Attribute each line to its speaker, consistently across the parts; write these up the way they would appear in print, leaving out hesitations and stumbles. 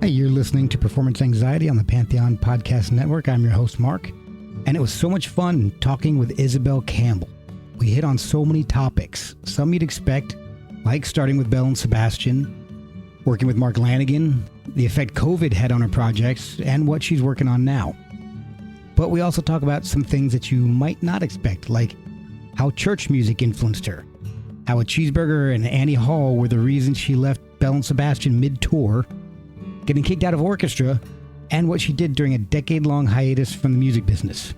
Speaker 1: Hey, you're listening to Performance Anxiety on the Pantheon Podcast Network. I'm your host, Mark, and it was so much fun talking with Isobel Campbell. We hit on so many topics, some you'd expect, like starting with Belle Sebastian, working with Mark Lanegan, the effect COVID had on her projects, and what she's working on now. But we also talk about some things that you might not expect, like how church music influenced her, how a Cheeseburger and Annie Hall were the reason she left Belle Sebastian mid-tour, getting kicked out of Orchestra, and what she did during a decade-long hiatus from the music business.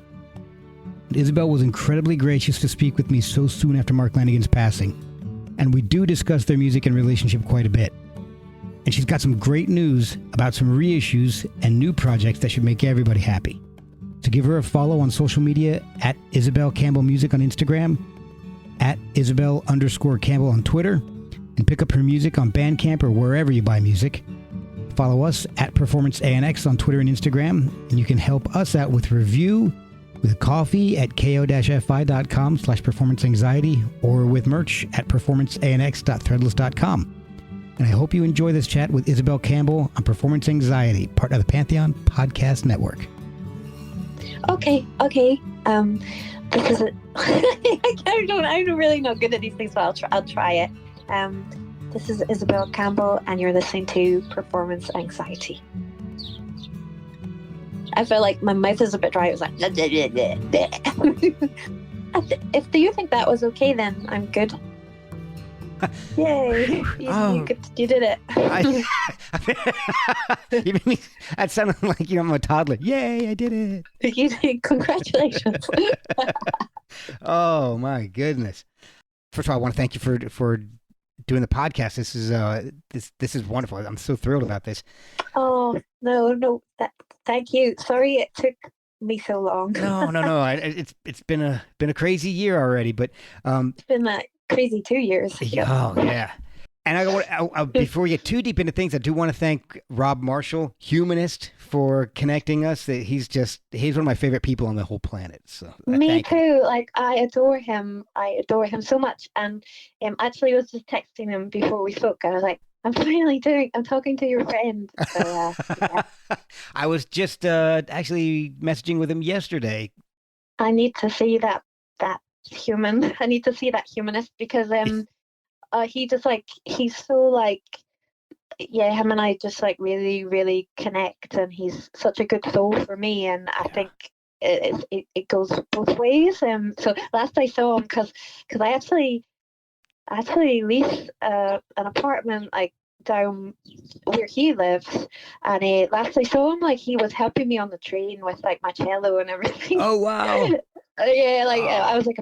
Speaker 1: Isobel was incredibly gracious to speak with me so soon after Mark Lanigan's passing, and we do discuss their music and relationship quite a bit. And she's got some great news about some reissues and new projects that should make everybody happy. So give her a follow on social media at Isobel Campbell Music on Instagram, at Isobel_Campbell on Twitter, and pick up her music on Bandcamp or wherever you buy music. Follow us at Performance ANX on Twitter and Instagram, and you can help us out with review, with coffee at ko-fi.com/performanceanxiety, or with merch at performanceanx.threadless.com. And I hope you enjoy this chat with Isobel Campbell on Performance Anxiety, part of the Pantheon Podcast Network.
Speaker 2: Okay. This is I'm really not good at these things, but I'll try it. This is Isobel Campbell, and you're listening to Performance Anxiety. I feel like my mouth is a bit dry. It was like, if do you think that was okay, then I'm good. Yay! You did it.
Speaker 1: That sounded like I'm a toddler. Yay! I did it.
Speaker 2: You did. Congratulations.
Speaker 1: Oh my goodness! First of all, I want to thank you for doing the podcast. This is wonderful. I'm so thrilled about this.
Speaker 2: Oh no! Thank you. Sorry it took me so long.
Speaker 1: No. It's been a crazy year already, but
Speaker 2: it's been a crazy 2 years.
Speaker 1: Oh yeah. And before we get too deep into things, I do want to thank Rob Marshall, humanist, for connecting us. He's one of my favorite people on the whole planet. So
Speaker 2: me too. Like, I adore him. I adore him so much. And actually, I was just texting him before we spoke. I was like, I'm talking to your friend. So, yeah.
Speaker 1: I was just actually messaging with him yesterday.
Speaker 2: I need to see that human. I need to see that humanist, because he's so like, yeah, him and I just like really, really connect, and he's such a good soul for me, and I think it goes both ways. So last I saw him, because I actually lease an apartment like down where he lives, and last I saw him, like, he was helping me on the train with like my cello and everything.
Speaker 1: Oh wow.
Speaker 2: Yeah, like I was like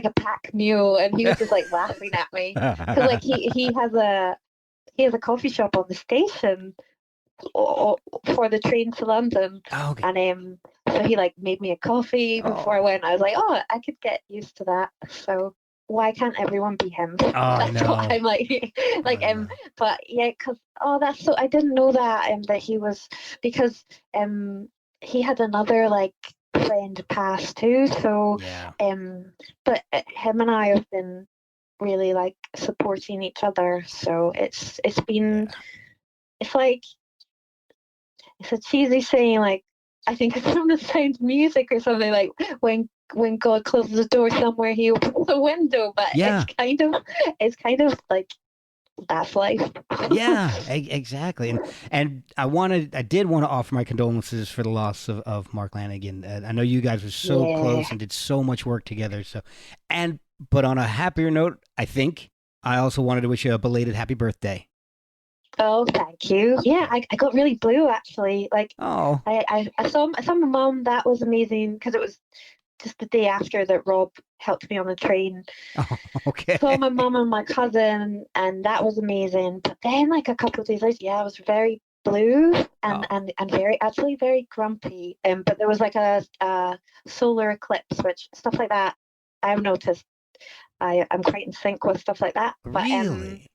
Speaker 2: a pack mule, and he was just like laughing at me, because like he has a coffee shop on the station for the train to London.
Speaker 1: Oh, okay.
Speaker 2: And so he like made me a coffee before I went. I was like, I could get used to that. So why can't everyone be him? That's what I'm like. But yeah, because that's so, I didn't know that he was, because he had another like friend pass too. So
Speaker 1: yeah.
Speaker 2: But him and I have been really like supporting each other. So it's been it's like, it's a cheesy saying, like, I think it's from The Sound of Music or something, like when God closes a door somewhere, he opens a window. But it's kind of like, that's life.
Speaker 1: Yeah, exactly. And I did want to offer my condolences for the loss of Mark Lanigan. I know you guys were so close and did so much work together. But on a happier note, I think I also wanted to wish you a belated happy birthday.
Speaker 2: Oh, thank you. Yeah, I got really blue, actually. Like, I saw my mom. That was amazing, because it was just the day after that Rob helped me on the train.
Speaker 1: Oh, okay.
Speaker 2: Saw my mom and my cousin, and that was amazing. But then, like, a couple of days later, I was very blue and very grumpy. But there was like a solar eclipse, which stuff like that, I've noticed. I'm quite in sync with stuff like that. But,
Speaker 1: really?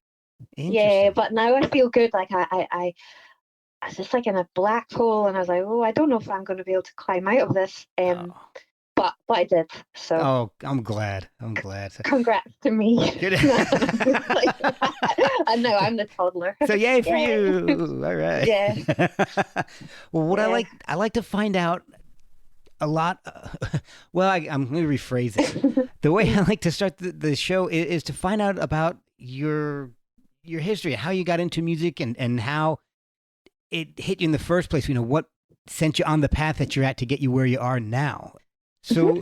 Speaker 2: Yeah, but now I feel good. Like I was just like in a black hole, and I was like, I don't know if I'm going to be able to climb out of this. But but I did. So
Speaker 1: Oh, I'm glad.
Speaker 2: congrats to me.
Speaker 1: Good.
Speaker 2: I know I'm the toddler.
Speaker 1: So yay for
Speaker 2: Yay.
Speaker 1: you. All right.
Speaker 2: Yeah.
Speaker 1: Well, what
Speaker 2: Yeah.
Speaker 1: I like to find out a lot. Well, I'm going to rephrase it. The way I like to start the show is to find out about your history, how you got into music, and how it hit you in the first place. What sent you on the path that you're at to get you where you are now. So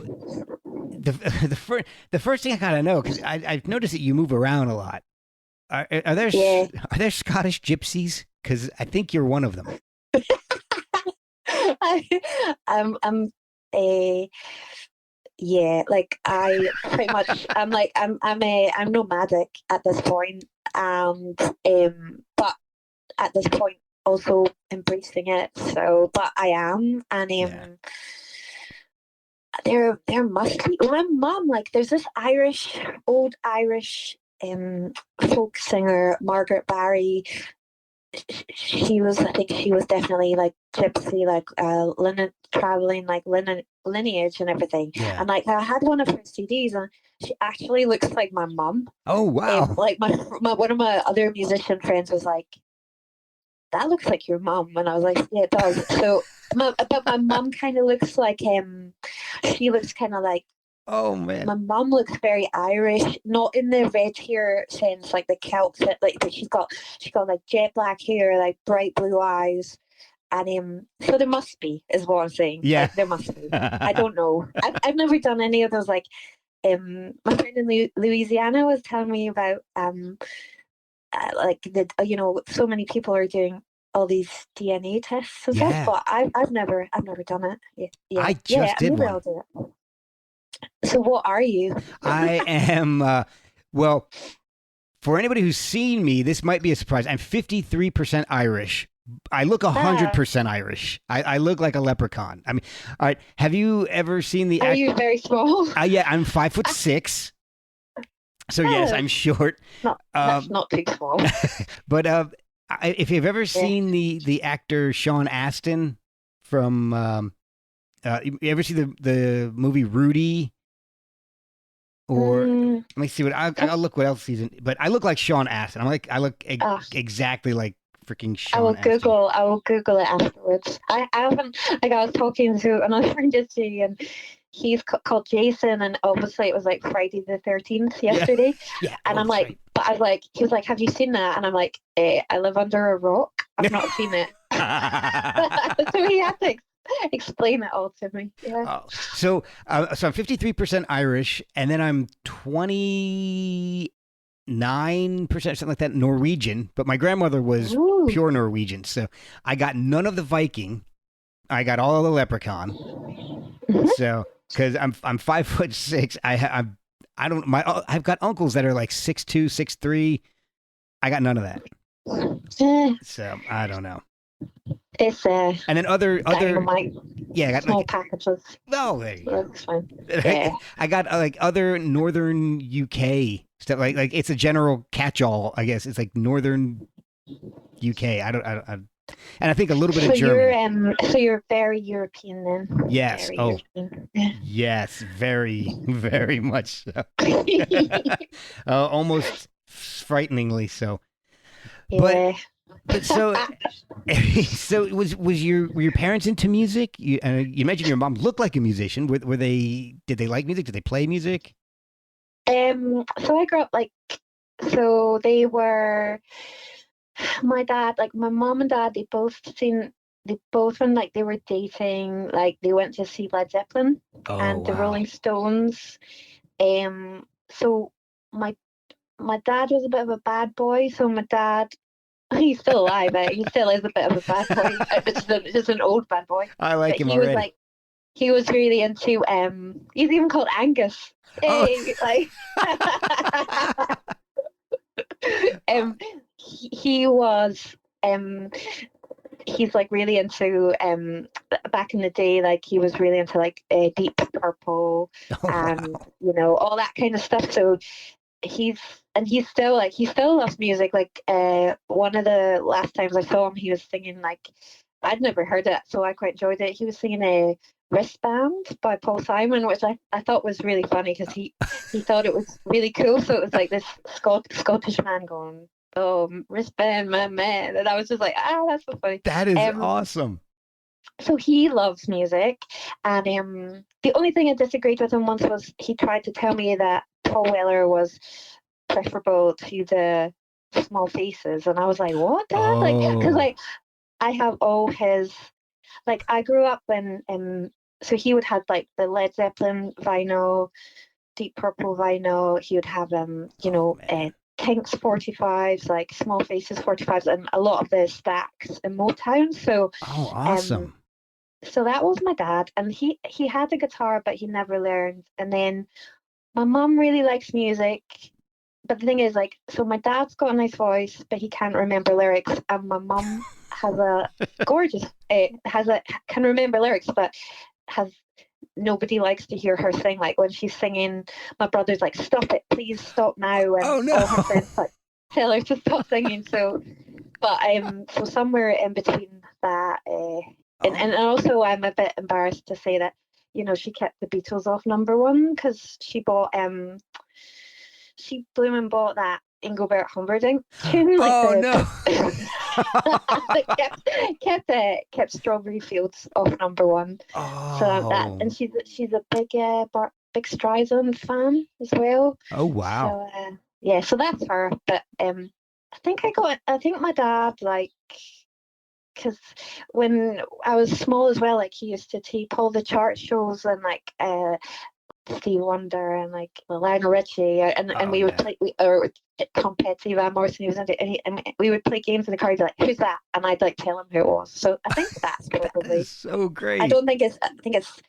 Speaker 1: the first thing I gotta know, because I've noticed that you move around a lot. Are there
Speaker 2: Yeah.
Speaker 1: are there Scottish gypsies? Because I think you're one of them.
Speaker 2: I'm a yeah, like I pretty much I'm nomadic at this point, and but at this point also embracing it. So, but I am, and
Speaker 1: Yeah.
Speaker 2: there must be. My mom, like, there's this old Irish folk singer, Margaret Barry. I think she was definitely like gypsy, like traveling like lineage and everything.
Speaker 1: Yeah.
Speaker 2: And like I had one of her CDs, and she actually looks like my mum.
Speaker 1: Oh wow.
Speaker 2: Like my one of my other musician friends was like, "That looks like your mum," and I was like, "Yeah, it does." So, but my mum kind of looks like she looks kind of like.
Speaker 1: Oh man.
Speaker 2: My mum looks very Irish, not in the red hair sense, like the Celts. Like, but she's got like jet black hair, like bright blue eyes, and so there must be, is what I'm saying.
Speaker 1: Yeah.
Speaker 2: Like, there must be. I don't know. I've never done any of those. Like, my friend in Louisiana was telling me about like so many people are doing all these DNA tests and
Speaker 1: Yeah.
Speaker 2: stuff, but I've never done it. Yeah.
Speaker 1: I just did
Speaker 2: maybe
Speaker 1: one.
Speaker 2: I'll do it. So what are you?
Speaker 1: I am, well, for anybody who's seen me, this might be a surprise. I'm 53% Irish. I look 100% Irish. I look like a leprechaun. I mean, all right. Have you ever seen the?
Speaker 2: Are you very small?
Speaker 1: Yeah, I'm 5'6". So yes, I'm short.
Speaker 2: That's not too small.
Speaker 1: But if you've ever seen the actor Sean Astin from, you ever see the movie Rudy? Or let me see I'll look what else he's in. But I look like Sean Astin. I look exactly like freaking Sean Astin.
Speaker 2: I will Google it afterwards. I haven't, like, I was talking to another friend yesterday, and he's called Jason, and obviously it was like Friday the 13th yesterday.
Speaker 1: Yeah.
Speaker 2: And I'm like, right. But I was like, he was like, have you seen that? And I'm like, I live under a rock. I've not seen it. So he had to explain it all to me. Yeah.
Speaker 1: So I'm 53% Irish, and then I'm 29%, something like that, Norwegian. But my grandmother was pure Norwegian, so I got none of the Viking. I got all of the leprechaun. So because I'm 5'6", I've got uncles that are like 6'2", 6'3". I got none of that. So I don't know.
Speaker 2: It's
Speaker 1: and then other
Speaker 2: dynamite.
Speaker 1: Yeah, I got
Speaker 2: small packages.
Speaker 1: Oh, there you go.
Speaker 2: That's fine. Yeah.
Speaker 1: I got like other northern UK stuff. Like it's a general catch-all, I guess. It's like northern UK. And I think a little bit of German.
Speaker 2: So you're very European then.
Speaker 1: Yes.
Speaker 2: Very
Speaker 1: European. Yes, very, very much so. Almost frighteningly so.
Speaker 2: Yeah.
Speaker 1: But so were your parents into music? You mentioned your mom looked like a musician. Did they like music? Did they play music?
Speaker 2: So I grew up they were, my dad, like my mom and dad, they both when like they were dating, like they went to see Led Zeppelin and the Rolling Stones. So my dad was a bit of a bad boy. So my dad, he's still alive, but he still is a bit of a bad boy. Just an old bad boy.
Speaker 1: I like him already.
Speaker 2: He was really into he's even called Angus. Hey, like he was he's like really into back in the day, like he was really into like Deep Purple and all that kind of stuff. So he still loves music. Like one of the last times I saw him, he was singing like I'd never heard it, so I quite enjoyed it. He was singing a Wristband by Paul Simon, which I thought was really funny because he thought it was really cool. So it was like this Scottish man going, "Oh, wristband, my man," and I was just like, "Ah, that's so funny."
Speaker 1: That is awesome.
Speaker 2: So he loves music, and the only thing I disagreed with him once was he tried to tell me that Paul Weller was preferable to the Small Faces, and I was like, "What, Dad?" Like, because like I have all his, like I grew up in so he would have like the Led Zeppelin vinyl, Deep Purple vinyl. He would have Kinks 45s, like Small Faces 45s, and a lot of the stacks in Motown. So
Speaker 1: awesome.
Speaker 2: So that was my dad, and he had a guitar, but he never learned. And then my mum really likes music, but the thing is, like, so my dad's got a nice voice, but he can't remember lyrics, and my mum has a gorgeous can remember lyrics, but has nobody likes to hear her sing. Like when she's singing, my brother's like, "Stop it, please stop now," and all her friends like tell her to stop singing. So, but so somewhere in between that. And also, I'm a bit embarrassed to say that, she kept the Beatles off #1 because she bought bought that Engelbert Humperdinch tune.
Speaker 1: No!
Speaker 2: kept Strawberry Fields off #1.
Speaker 1: Oh.
Speaker 2: So that, and she's a big Streisand fan as well.
Speaker 1: Oh wow!
Speaker 2: So so that's her. But I think my dad, like, because when I was small as well, like he used to tape all the chart shows and like Steve Wonder and like Lionel Richie, and we would play Tom Petty, Van Morrison. He was into, and we would play games in the car. He'd be like, "Who's that?" And I'd like tell him who it was. So I think that's probably
Speaker 1: that is so great.
Speaker 2: I think it's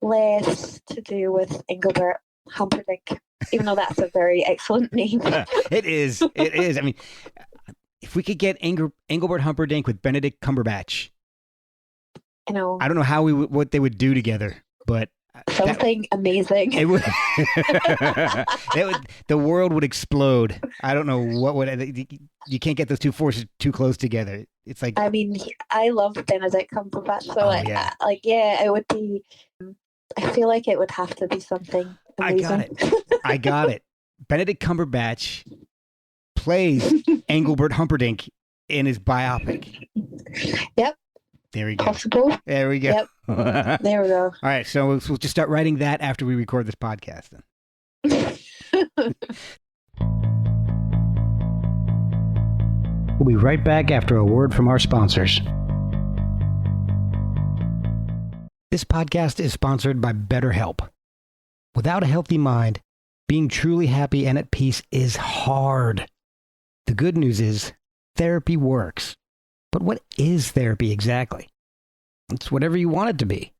Speaker 2: less to do with Engelbert Humperdinck, even though that's a very excellent name.
Speaker 1: It is. It is. I mean, if we could get Engelbert Humperdinck with Benedict Cumberbatch,
Speaker 2: I
Speaker 1: don't know how what they would do together, but
Speaker 2: something amazing.
Speaker 1: It would. The world would explode. I don't know what would. You can't get those two forces too close together. It's like.
Speaker 2: I mean, I love Benedict Cumberbatch, so it would be. I feel like it would have to be something amazing.
Speaker 1: I got it. Benedict Cumberbatch plays Engelbert Humperdinck in his biopic.
Speaker 2: Yep.
Speaker 1: There we go.
Speaker 2: Possible.
Speaker 1: There we go.
Speaker 2: Yep. There we go.
Speaker 1: All right, so we'll just start writing that after we record this podcast then. We'll be right back after a word from our sponsors. This podcast is sponsored by BetterHelp. Without a healthy mind, being truly happy and at peace is hard. The good news is therapy works. But what is therapy exactly? It's whatever you want it to be.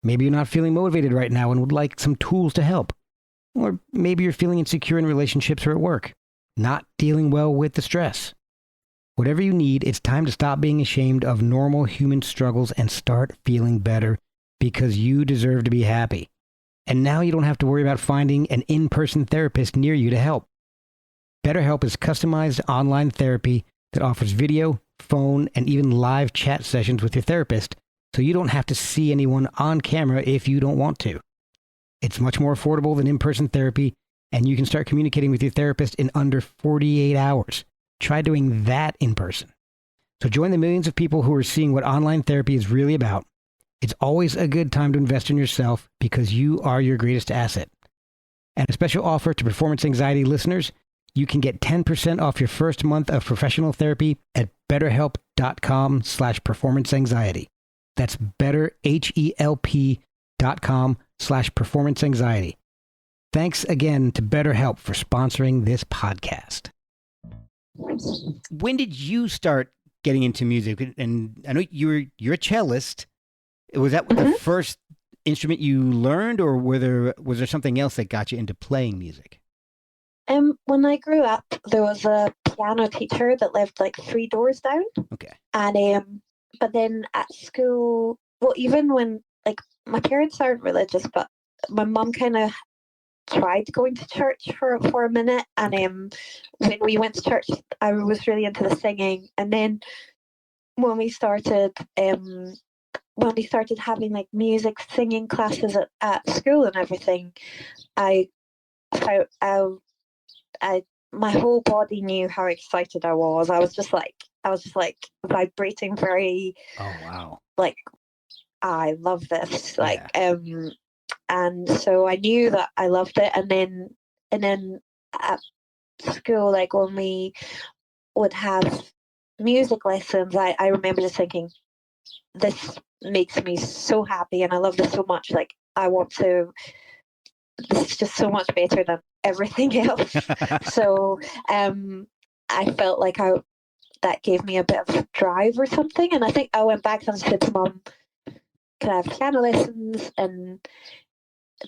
Speaker 1: Maybe you're not feeling motivated right now and would like some tools to help. Or maybe you're feeling insecure in relationships or at work, not dealing well with the stress. Whatever you need, it's time to stop being ashamed of normal human struggles and start feeling better because you deserve to be happy. And now you don't have to worry about finding an in-person therapist near you to help. BetterHelp is customized online therapy that offers video, phone, and even live chat sessions with your therapist, so you don't have to see anyone on camera if you don't want to. It's much more affordable than in-person therapy, and you can start communicating with your therapist in under 48 hours. Try doing that in person. So join the millions of people who are seeing what online therapy is really about. It's always a good time to invest in yourself because you are your greatest asset. And a special offer to Performance Anxiety listeners, you can get 10% off your first month of professional therapy at betterhelp.com/performanceanxiety. That's betterhelp.com/performanceanxiety. Thanks again to BetterHelp for sponsoring this podcast. When did you start getting into music? And I know you're a cellist. Was that the first instrument you learned, or was there something else that got you into playing music?
Speaker 2: When I grew up, there was a piano teacher that lived like 3 doors down.
Speaker 1: Okay.
Speaker 2: And but then at school, well, even when, like, my parents aren't religious, but my mum kind of tried going to church for a minute, and when we went to church, I was really into the singing, and then when we started having like music singing classes at school and everything, I felt I my whole body knew how excited I was. I was just like vibrating very
Speaker 1: Oh, wow.
Speaker 2: like I love this.
Speaker 1: Yeah.
Speaker 2: And so I knew that I loved it, and then at school, like when we would have music lessons, I remember just thinking, this makes me so happy and I love this so much. Like I want to this is just so much better than everything else. So I felt like I that gave me a bit of drive or something. And I think I went back and said to Mum, can I have piano lessons? And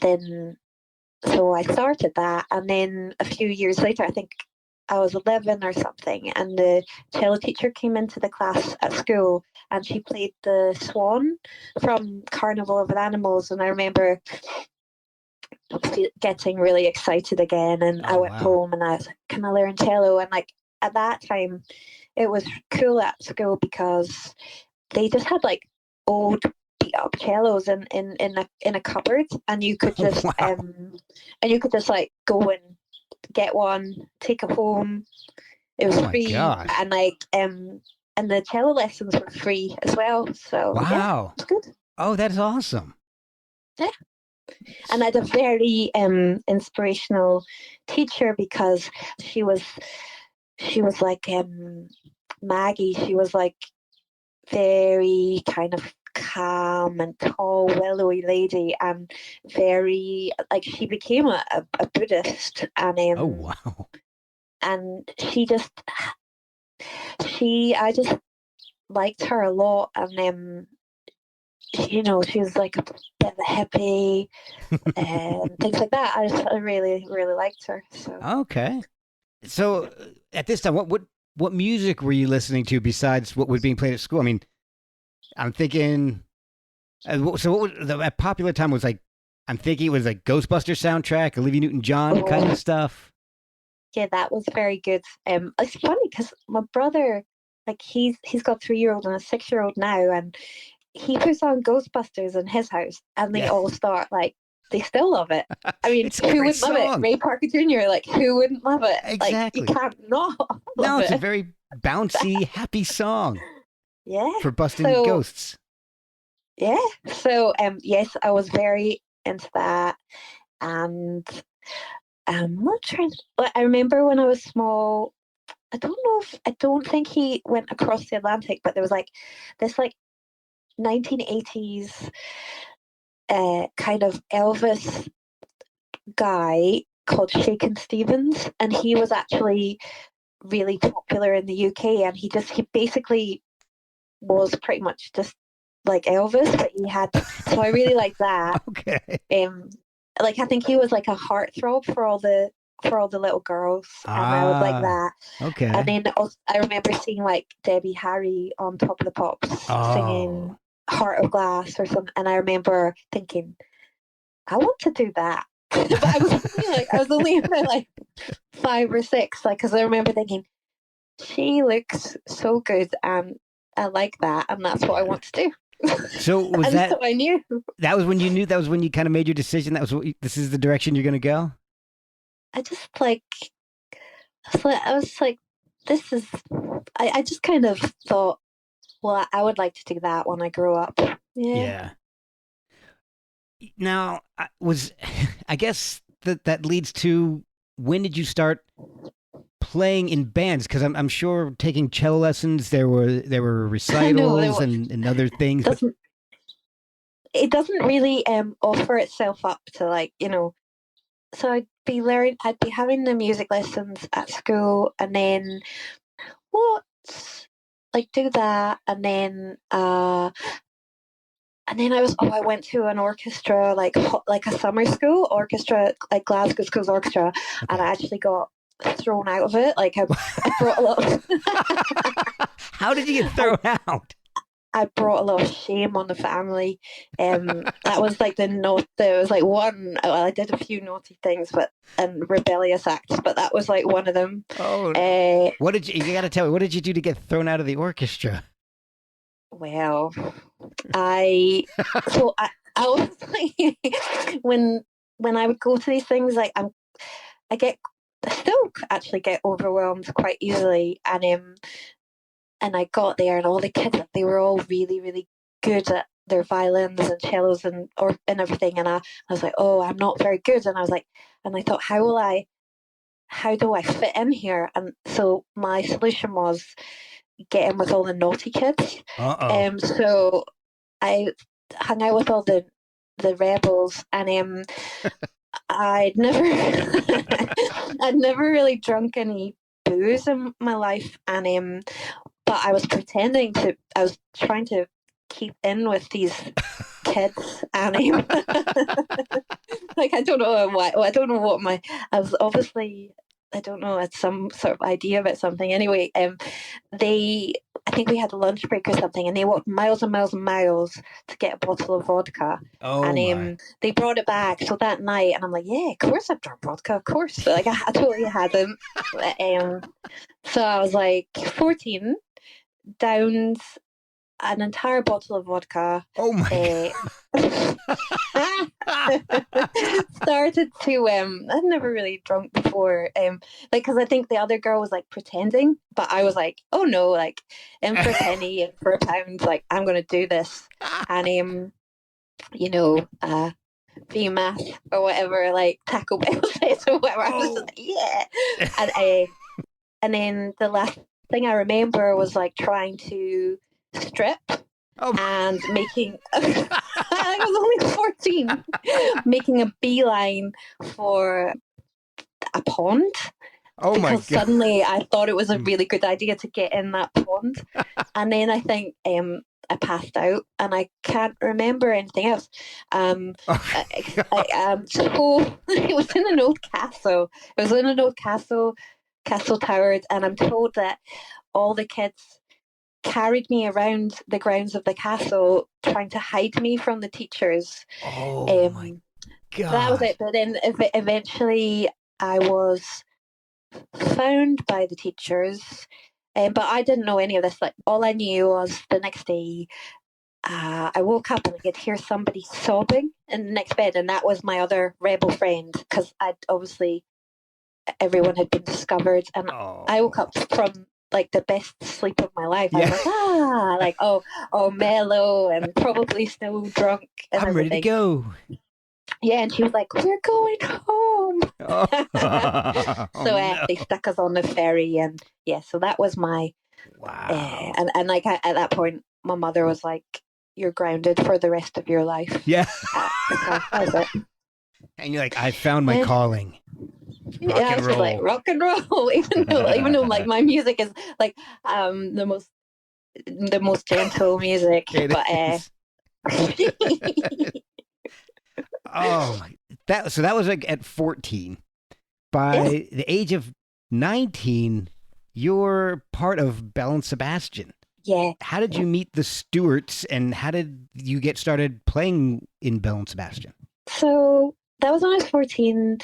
Speaker 2: then so I started that, and then a few years later, I think I was 11 or something, and the cello teacher came into the class at school, and she played the Swan from Carnival of Animals, and I remember getting really excited again, and I
Speaker 1: Oh,
Speaker 2: went
Speaker 1: wow.
Speaker 2: home and I was like, can I learn cello? And like at that time, it was cool at school because they just had like old beat up cellos in a cupboard, and
Speaker 1: Wow.
Speaker 2: you could just like go and get one, take it home. It was
Speaker 1: Oh, my
Speaker 2: free,
Speaker 1: gosh.
Speaker 2: and the cello lessons were free as well. So yeah,
Speaker 1: Wow.
Speaker 2: it's good.
Speaker 1: Oh, that's awesome.
Speaker 2: Yeah, and I had a very inspirational teacher because she was she was like Maggie. She was like very kind of calm and tall, willowy lady, and very like she became a Buddhist,
Speaker 1: Oh, wow.
Speaker 2: and she I just liked her a lot, and she was like a bit of a hippie and things like that. I really really liked her. So
Speaker 1: Okay. So at this time, what music were you listening to besides what was being played at school? I mean, I'm thinking. So what was the at popular time was like? I'm thinking it was like Ghostbuster soundtrack, Olivia Newton-John kind of
Speaker 2: oh
Speaker 1: stuff.
Speaker 2: yeah, that was very good. It's funny because my brother, like he's got 3 year old and a 6 year old now, and he puts on Ghostbusters in his house, and they
Speaker 1: Yeah,
Speaker 2: all start like they still love it. I mean,
Speaker 1: it's a
Speaker 2: who
Speaker 1: great
Speaker 2: wouldn't love it?
Speaker 1: song.
Speaker 2: Ray Parker Jr. Like, who wouldn't love it? Like, you
Speaker 1: Exactly.
Speaker 2: can't not love
Speaker 1: No, it's a
Speaker 2: it.
Speaker 1: very bouncy, happy song
Speaker 2: Yeah.
Speaker 1: for busting
Speaker 2: So
Speaker 1: ghosts.
Speaker 2: yeah. So yes, I was very into that, and I'm not trying. I remember when I was small. I don't think he went across the Atlantic, but there was like this like 1980s kind of Elvis guy called Shakin' Stevens, and he was actually really popular in the UK, and he basically was pretty much just like Elvis, but he had so I really like that.
Speaker 1: Okay.
Speaker 2: Um, like I think he was like a heartthrob for all the little girls, and I would like
Speaker 1: Ah,
Speaker 2: that. And
Speaker 1: okay.
Speaker 2: then also, I remember seeing like Debbie Harry on Top of the Pops
Speaker 1: Oh,
Speaker 2: singing "Heart of Glass" or something, and I remember thinking, I want to do that. But I was only about like 5 or 6, like because I remember thinking she looks so good and I like that, and that's what I
Speaker 1: yeah.
Speaker 2: want to do.
Speaker 1: So was
Speaker 2: And so
Speaker 1: that
Speaker 2: I knew.
Speaker 1: that was when you knew that was when you kind of made your decision that was this is the direction you're going to go?
Speaker 2: I just like I was like, this is. I just kind of thought, well, I would like to do that when I grow up. Yeah.
Speaker 1: Yeah. Now, was I guess that leads to when did you start playing in bands? Because I'm sure taking cello lessons there were
Speaker 2: I know
Speaker 1: recitals and other things, but
Speaker 2: doesn't it doesn't really offer itself up to like so I'd be having the music lessons at school, and then what like do that, and then I went to an orchestra, like a summer school orchestra, like Glasgow Schools Orchestra, and
Speaker 1: okay.
Speaker 2: I actually got thrown out of it. I brought a lot of
Speaker 1: How did you get
Speaker 2: I,
Speaker 1: thrown out?
Speaker 2: I brought a lot of shame on the family. That was like the note. There was like one. Well, I did a few naughty things, but and rebellious acts, but that was like one of them.
Speaker 1: Oh,
Speaker 2: Uh,
Speaker 1: what did you got to tell me? What did you do to get thrown out of the orchestra?
Speaker 2: Well, I was like, when I would go to these things, like I get I still actually get overwhelmed quite easily, and I got there, and all the kids, they were all really, really good at their violins and cellos and everything, and I was like, oh, I'm not very good, and I was like, and I thought, how do I fit in here? And so my solution was get in with all the naughty kids. So I hung out with all the rebels, and I'd never I'd never really drunk any booze in my life, and but I was I was trying to keep in with these kids, and like I don't know why, I don't know what I was obviously, I don't know, it's some sort of idea about something. Anyway, I think we had a lunch break or something, and they walked miles and miles and miles to get a bottle of vodka. They brought it back. So that night, and I'm like, yeah, of course I've drunk vodka, of course. So, like I totally hadn't. So I was like 14, downs an entire bottle of vodka.
Speaker 1: Oh my!
Speaker 2: Started to I'd never really drunk before, like, because I think the other girl was like pretending, but I was like, oh no, like, in for a penny, in for a pound, like, I'm gonna do this. And VMAS or whatever, like Taco Bell says or whatever. I was like, yeah. And then the last thing I remember was like trying to strip and making I was only 14, making a beeline for a pond.
Speaker 1: Oh my God.
Speaker 2: Because suddenly I thought it was a really good idea to get in that pond. And then I think I passed out, and I can't remember anything else. So it was in an old castle. It was in an old castle towers, and I'm told that all the kids carried me around the grounds of the castle, trying to hide me from the teachers.
Speaker 1: Oh my God!
Speaker 2: That was it. But then eventually, I was found by the teachers. But I didn't know any of this. Like, all I knew was the next day, I woke up and I could hear somebody sobbing in the next bed, and that was my other rebel friend, because everyone had been discovered, and I woke up from like the best sleep of my life. I was like, oh, mellow, and probably still drunk. And
Speaker 1: I'm ready to go.
Speaker 2: Yeah, and she was like, we're going home. So they stuck us on the ferry, and so that was my
Speaker 1: wow.
Speaker 2: And like at that point, my mother was like, "You're grounded for the rest of your life."
Speaker 1: Yeah,
Speaker 2: so that was it.
Speaker 1: And you're like, I found my calling.
Speaker 2: Rock and roll. Like rock and roll, even though like my music is like the most gentle music,
Speaker 1: Oh, that was like at 14. By the age of 19, you're part of Belle Sebastian.
Speaker 2: Yeah.
Speaker 1: How did you meet the Stewarts, and how did you get started playing in Belle Sebastian?
Speaker 2: So that was when I was 14.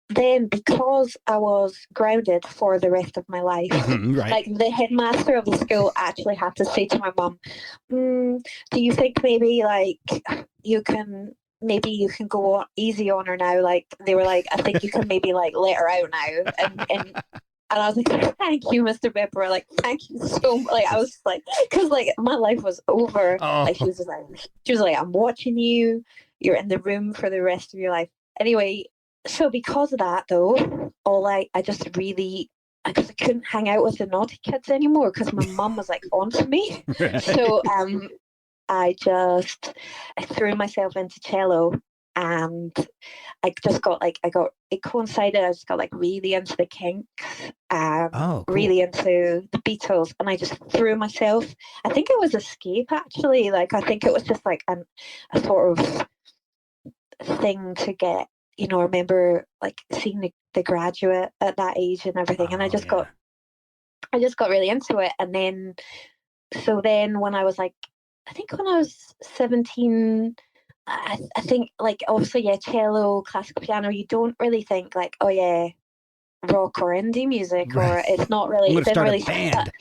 Speaker 2: Then because I was grounded for the rest of my life,
Speaker 1: right.
Speaker 2: Like the headmaster of the school actually had to say to my mum, do you think maybe like you can go easy on her now? Like, they were like, I think you can maybe like let her out now. And I was like, thank you, Mr. Pepper. Like, thank you so much. Like, I was just like, because like my life was over. Like, she was like, I'm watching you. You're in the room for the rest of your life. Anyway, so because of that, though, I couldn't hang out with the naughty kids anymore, because my mum was like onto me. So I threw myself into cello, and I just got it coincided. I just got like really into the Kinks, cool. Really into the Beatles, and I just threw myself. I think it was escape, actually. Like, I think it was just like a sort of thing to get. I remember like seeing the Graduate at that age and everything, and I just got really into it. And then when I was like, I think when I was 17, I think like, obviously, cello, classical piano, you don't really think like, oh yeah, rock or indie music, or it's not really.
Speaker 1: I'm gonna start a band.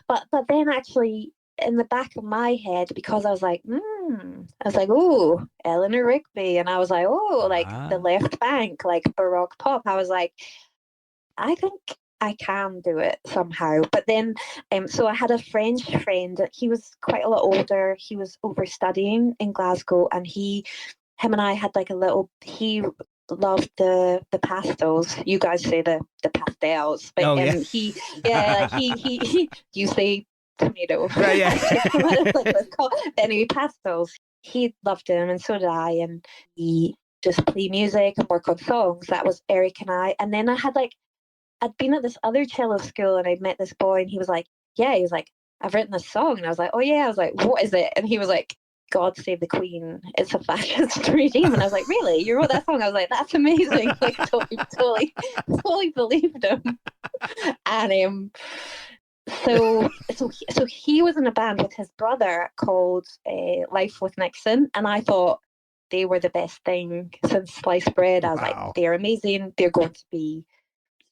Speaker 2: But then actually, in the back of my head, because I was like, oh, Eleanor Rigby. And I was like, oh, like the left bank, like Baroque pop. I was like, I think I can do it somehow. But then, so I had a French friend. He was quite a lot older. He was over studying in Glasgow, and him and I had like a little. He loved the pastels. You guys say the pastels, but he you say tomato.
Speaker 1: Right, yeah.
Speaker 2: Anyway, pastels. He loved them, and so did I. And he just play music and work on songs. That was Eric and I. And then I'd been at this other cello school, and I'd met this boy, and he was like, I've written this song. And I was like, oh yeah. I was like, what is it? And he was like, God Save the Queen, it's a fascist regime. And I was like, really? You wrote that song? I was like, that's amazing. Like, totally believed him. And so he was in a band with his brother called Life with Nixon, and I thought they were the best thing since sliced bread. I was like, they're amazing. They're going to be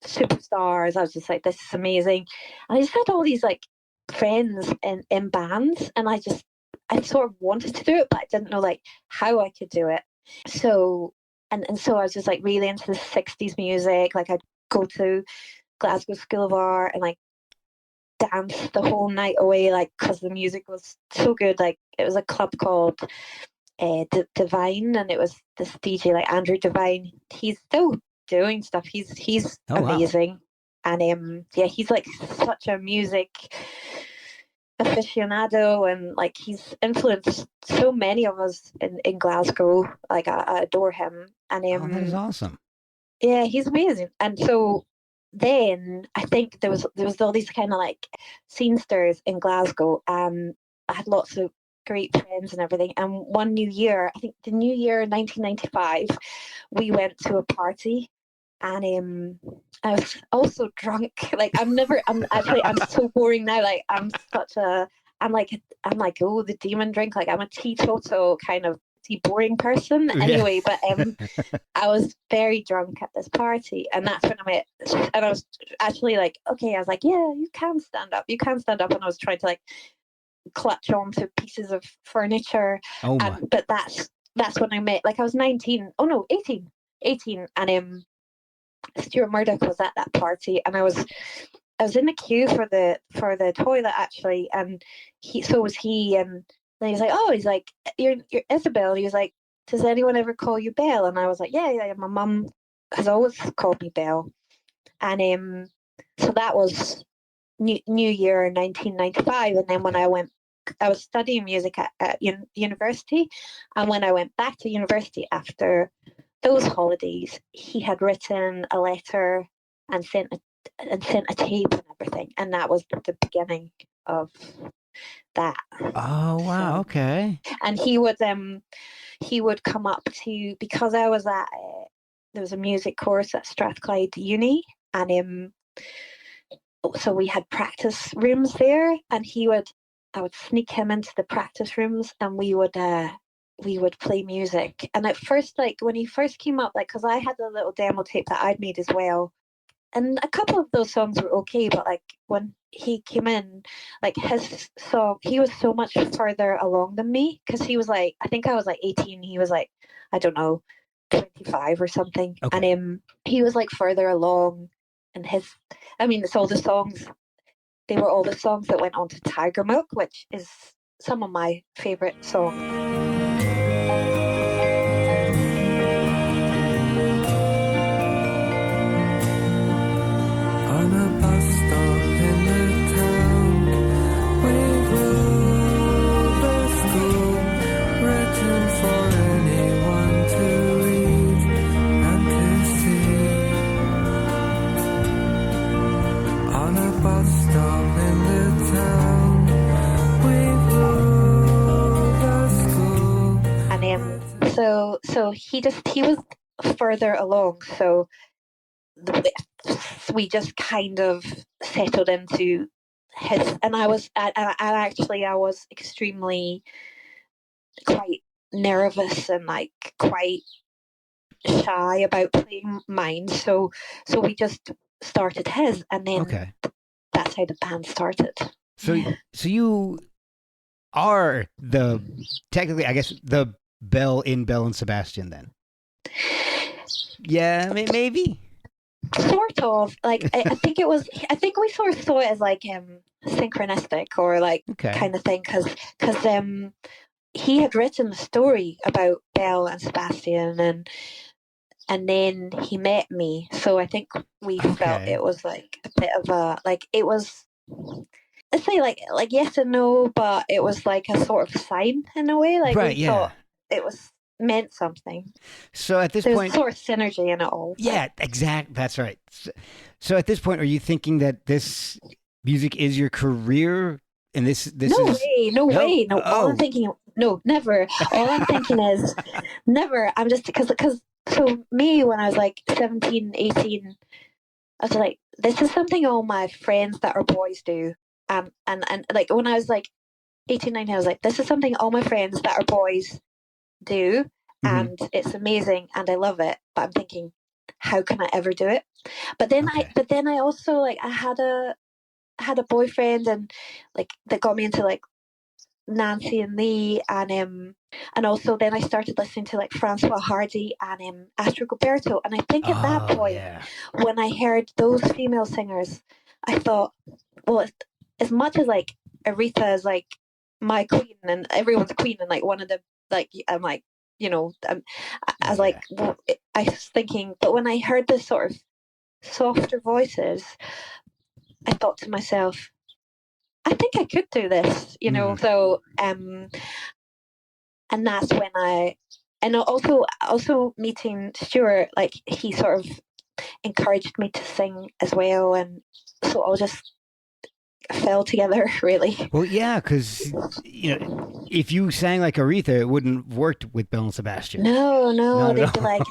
Speaker 2: superstars. I was just like, this is amazing. And I just had all these like friends in bands, and I sort of wanted to do it, but I didn't know like how I could do it. So so I was just like really into the 60s music. Like I'd go to Glasgow School of Art and like dance the whole night away, like because the music was so good. Like it was a club called Divine, and it was this DJ like Andrew Divine. He's still doing stuff. He's amazing. Wow. And he's like such a music aficionado, and like he's influenced so many of us in Glasgow. Like I adore him. And
Speaker 1: that is awesome.
Speaker 2: Yeah, he's amazing. And so then I think there was all these kind of like scenesters in Glasgow, and I had lots of great friends and everything. And one New Year, I think the New Year 1995, we went to a party, and I was also drunk. Like I'm so boring now. Like I'm like oh, the demon drink. Like I'm a teetotal kind of boring person anyway. But I was very drunk at this party, and that's when I met. And I was actually like, okay, I was like, yeah, you can stand up. And I was trying to like clutch onto pieces of furniture. But that's when I met. Like I was 19. Oh no, 18. And Stuart Murdoch was at that party, and I was in the queue for the toilet actually, and so was he. And then he's like, you're Isobel. He was like, does anyone ever call you Belle? And I was like, yeah, my mum has always called me Belle. And so that was New Year 1995. And then when I was studying music at university, and when I went back to university after those holidays, he had written a letter and sent a tape and everything, and that was the beginning of that.
Speaker 1: Oh wow, so, okay.
Speaker 2: And he would come up to, because I was at there was a music course at Strathclyde Uni, and so we had practice rooms there, and I would sneak him into the practice rooms, and we would play music. And at first, like when he first came up, like because I had a little demo tape that I'd made as well, and a couple of those songs were okay, but like when he came in, like his song, he was so much further along than me, because he was like, I think I was like 18, he was like, I don't know, 25 or something. Okay. And he was like further along, and it's all the songs. They were all the songs that went on to Tiger Milk, which is some of my favorite songs. So he was further along, so we just kind of settled into his, and I was extremely quite nervous and like quite shy about playing mine, so we just started his, and then that's how the band started.
Speaker 1: So you are technically, I guess, the Belle in Belle and Sebastian then. Yeah, maybe.
Speaker 2: Sort of. Like I think it was. I think we sort of saw it as like synchronistic or like kind of thing because he had written the story about Belle and Sebastian and then he met me. So I think we felt it was like a bit of a like it was. I'd say like yes and no, but it was like a sort of sign in a way. Like we thought it was meant something.
Speaker 1: So at this
Speaker 2: There's
Speaker 1: point,
Speaker 2: sort of synergy in it all.
Speaker 1: Yeah, exact. That's right. So at this point, are you thinking that this music is your career? And this
Speaker 2: no way. All I'm thinking, no, never. All I'm thinking is never. I'm just because so me when I was like 17, 18, I was like, this is something all my friends that are boys do. And like when I was like 18, 19, I was like, this is something all my friends that are boys do. And it's amazing and I love it. But I'm thinking, how can I ever do it? But then I also like I had a boyfriend and like that got me into like Nancy and Lee and also then I started listening to like Francois Hardy and Astrid Gilberto, and I think at that point when I heard those female singers, I thought, well, as much as like Aretha is like my queen and everyone's queen and like one of the like I'm like I was like well, I was thinking, but when I heard this sort of softer voices, I thought to myself, I think I could do this, So and that's when and also meeting Stuart, like he sort of encouraged me to sing as well, and so all just fell together really.
Speaker 1: Well, yeah, because if you sang like Aretha, it wouldn't have worked with Belle and Sebastian.
Speaker 2: No, they'd be like,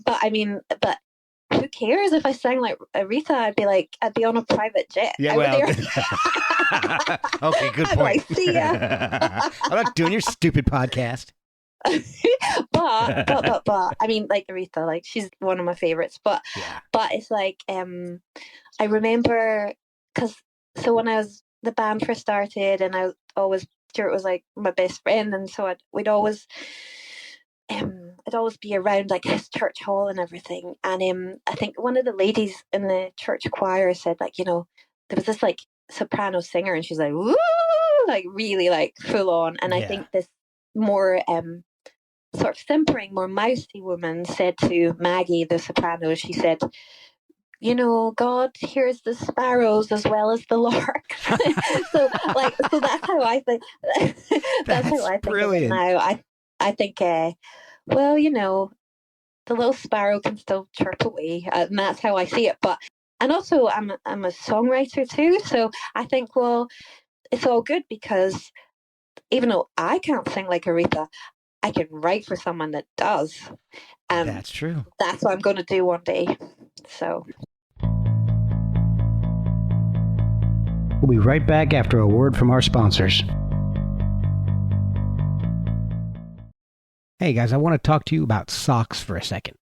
Speaker 2: but who cares if I sang like Aretha? I'd be on a private jet.
Speaker 1: Yeah, okay, good point.
Speaker 2: Like, see ya.
Speaker 1: I'm not doing your stupid podcast.
Speaker 2: but I mean, like Aretha, like she's one of my favorites. But it's like I remember because when the band first started, and Stuart was like my best friend, and so I'd always be around like his church hall and everything. And I think one of the ladies in the church choir said like, there was this like soprano singer and she's like, woo, like really like full on. And I think this more sort of simpering, more mousy woman said to Maggie, the soprano, she said, God hears the sparrows as well as the larks. so that's how I think. That's how I think brilliant. Of it now. I think, well, the little sparrow can still chirp away, and that's how I see it. And also, I'm a songwriter too, so I think, well, it's all good because even though I can't sing like Aretha, I can write for someone that does.
Speaker 1: That's true.
Speaker 2: That's what I'm going to do one day. So.
Speaker 1: We'll be right back after a word from our sponsors. Hey guys, I want to talk to you about socks for a second.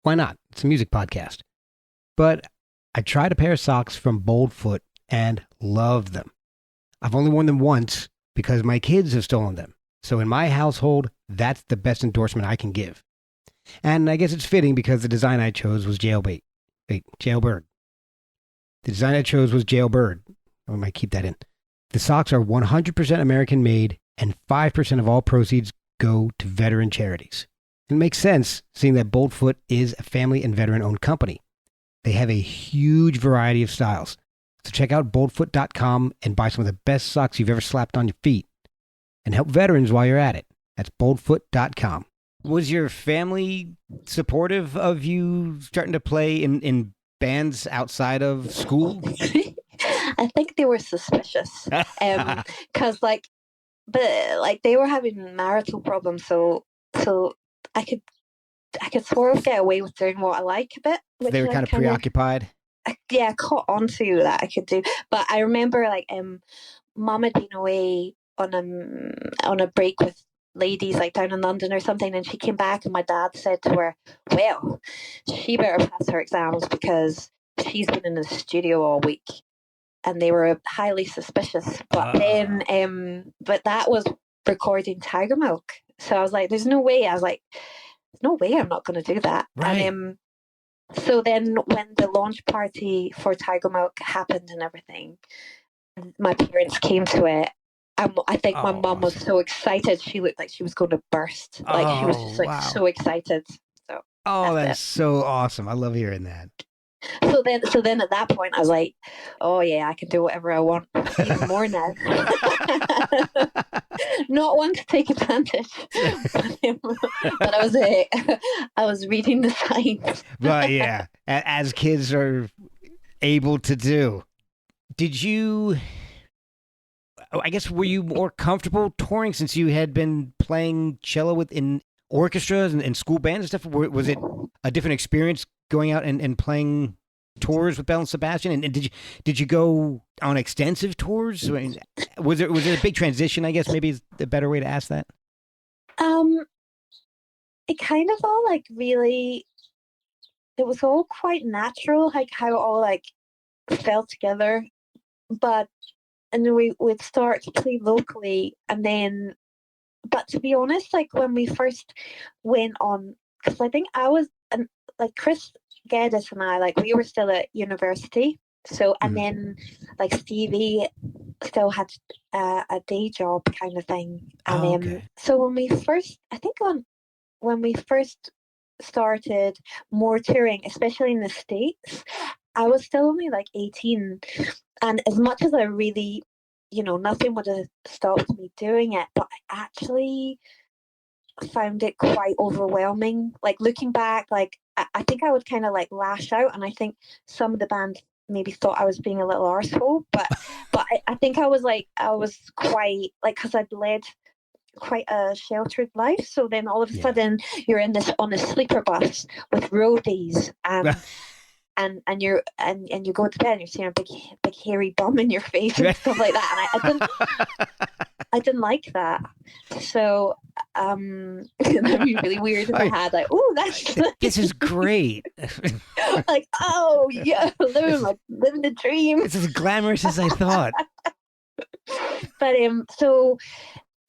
Speaker 1: Why not? It's a music podcast. But I tried a pair of socks from Boldfoot and loved them. I've only worn them once because my kids have stolen them. So in my household, that's the best endorsement I can give. And I guess it's fitting because the design I chose was Jailbird. The design I chose was Jailbird. I might keep that in. The socks are 100% American made and 5% of all proceeds go to veteran charities. It makes sense, seeing that Boldfoot is a family and veteran-owned company. They have a huge variety of styles. So check out boldfoot.com and buy some of the best socks you've ever slapped on your feet. And help veterans while you're at it. That's boldfoot.com. Was your family supportive of you starting to play in bands outside of school?
Speaker 2: I think they were suspicious. Because but they were having marital problems, so I could sort of get away with doing what I like a bit.
Speaker 1: They were kind of preoccupied.
Speaker 2: I caught on to that I could do. But I remember Mum had been away on a break with ladies like down in London or something, and she came back and my dad said to her, well, she better pass her exams because she's been in the studio all week. and they were highly suspicious. But then, but that was recording Tiger Milk. So I was like, there's no way. I was like, there's no way I'm not going to do that.
Speaker 1: Right.
Speaker 2: And so then when the launch party for Tiger Milk happened and everything, my parents came to it. I think my mum was so excited. She looked like she was going to burst. Like she was just like so excited. So
Speaker 1: that's so awesome. I love hearing that.
Speaker 2: So then at that point I was like, oh yeah, I can do whatever I want, even more now. Not one to take advantage, but I was reading the signs.
Speaker 1: But yeah, as kids are able to do. Did you? I guess were you more comfortable touring since you had been playing cello in orchestras and school bands and stuff? Was it a different experience going out and playing tours with Belle Sebastian? And did you go on extensive tours? I mean, was there a big transition? I guess maybe is the better way to ask that.
Speaker 2: It kind of all like really. It was all quite natural, like how it all like fell together, and then we would start to play locally, and then. But to be honest, like when we first went on, because I think I was like Chris Geddes and I, like we were still at university. So and then like Stevie still had a day job kind of thing. And so when we first, I think when we first started more touring, especially in the States, I was still only like 18, and as much as I really, nothing would have stopped me doing it, but I actually found it quite overwhelming. Like looking back, like I think I would kind of like lash out, and I think some of the band maybe thought I was being a little arsehole, but I think I was quite like, because I'd led quite a sheltered life, so then all of a sudden you're on a sleeper bus with roadies and you go to bed and you're seeing a big hairy bum in your face and stuff like that, and I didn't like that. So that'd be really weird if I had like, oh,
Speaker 1: this is great.
Speaker 2: Like, oh yeah, living the dream.
Speaker 1: It's as glamorous as I thought.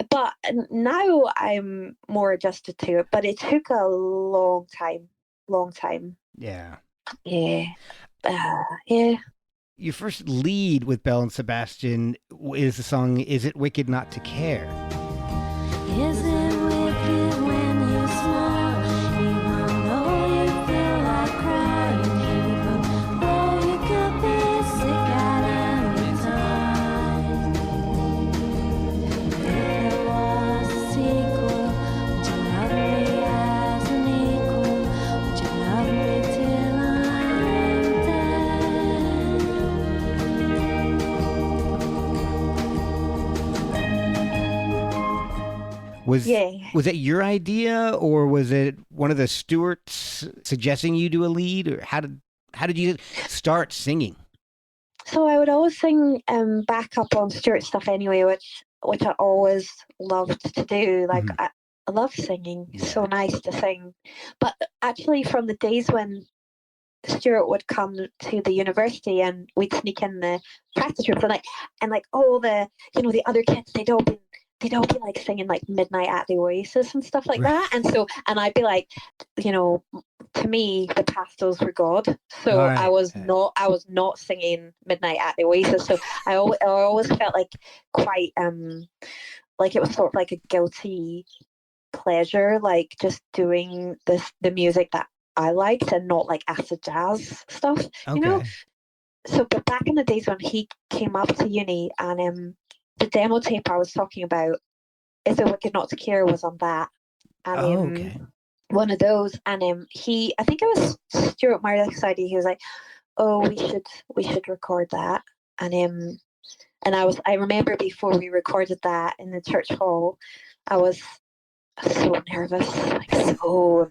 Speaker 2: But now I'm more adjusted to it, but it took a long time.
Speaker 1: Yeah.
Speaker 2: Yeah. Yeah.
Speaker 1: Your first lead with Belle Sebastian is the song "Is It Wicked Not to Care?"
Speaker 3: Is it wicked when you smile, even though you feel like crying, even though you could be sick at any time? If there was a sequel, would you love me as an equal? Would you love me till I'm dead?
Speaker 1: Was that your idea, or was it one of the Stewarts suggesting you do a lead, or how did you start singing?
Speaker 2: So I would always sing back up on Stewart stuff anyway, which I always loved to do. Like I love singing. It's so nice to sing. But actually, from the days when Stewart would come to the university and we'd sneak in the practice rooms, and all the the other kids, they'd all be like singing like Midnight at the Oasis and stuff like that, and I'd be like, to me the pastels were God, so I was not singing Midnight at the Oasis, so I always felt like quite like it was sort of like a guilty pleasure, like just doing the music that I liked and not like acid jazz stuff, So, but back in the days when he came up to uni, and the demo tape I was talking about, Is It Wicked Not to Care, was on that. And one of those, and I think it was Stuart Murdoch's idea. He was like, oh, we should record that. And I remember before we recorded that in the church hall, I was so nervous.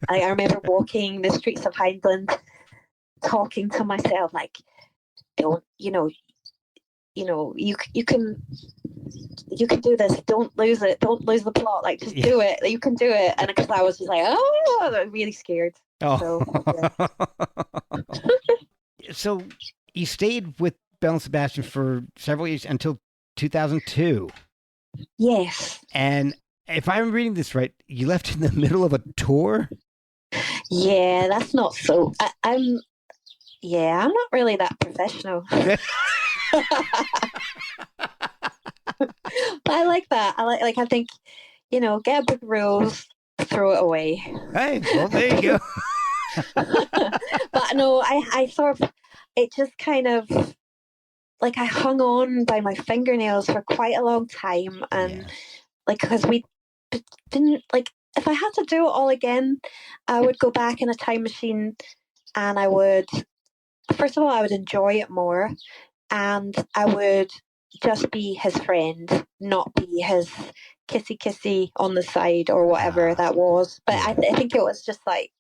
Speaker 2: I remember walking the streets of Highland talking to myself like, don't, you can do this, don't lose it, don't lose the plot, like just do it, you can do it. And because I was just like, I was really scared. So you stayed with
Speaker 1: Belle Sebastian for several years until 2002.
Speaker 2: Yes.
Speaker 1: And if I'm reading this right, you left in the middle of a tour?
Speaker 2: Yeah, that's not so. I'm not really that professional. But I like that. I think, get a book of rules, throw it away.
Speaker 1: Hey, well, there you go.
Speaker 2: But no, I sort of, it just kind of, like, I hung on by my fingernails for quite a long time. And
Speaker 1: Yeah.
Speaker 2: because we didn't, like, if I had to do it all again, I would go back in a time machine and I would, first of all, I would enjoy it more. And I would just be his friend, not be his kissy on the side or whatever that was. But I think it was just like,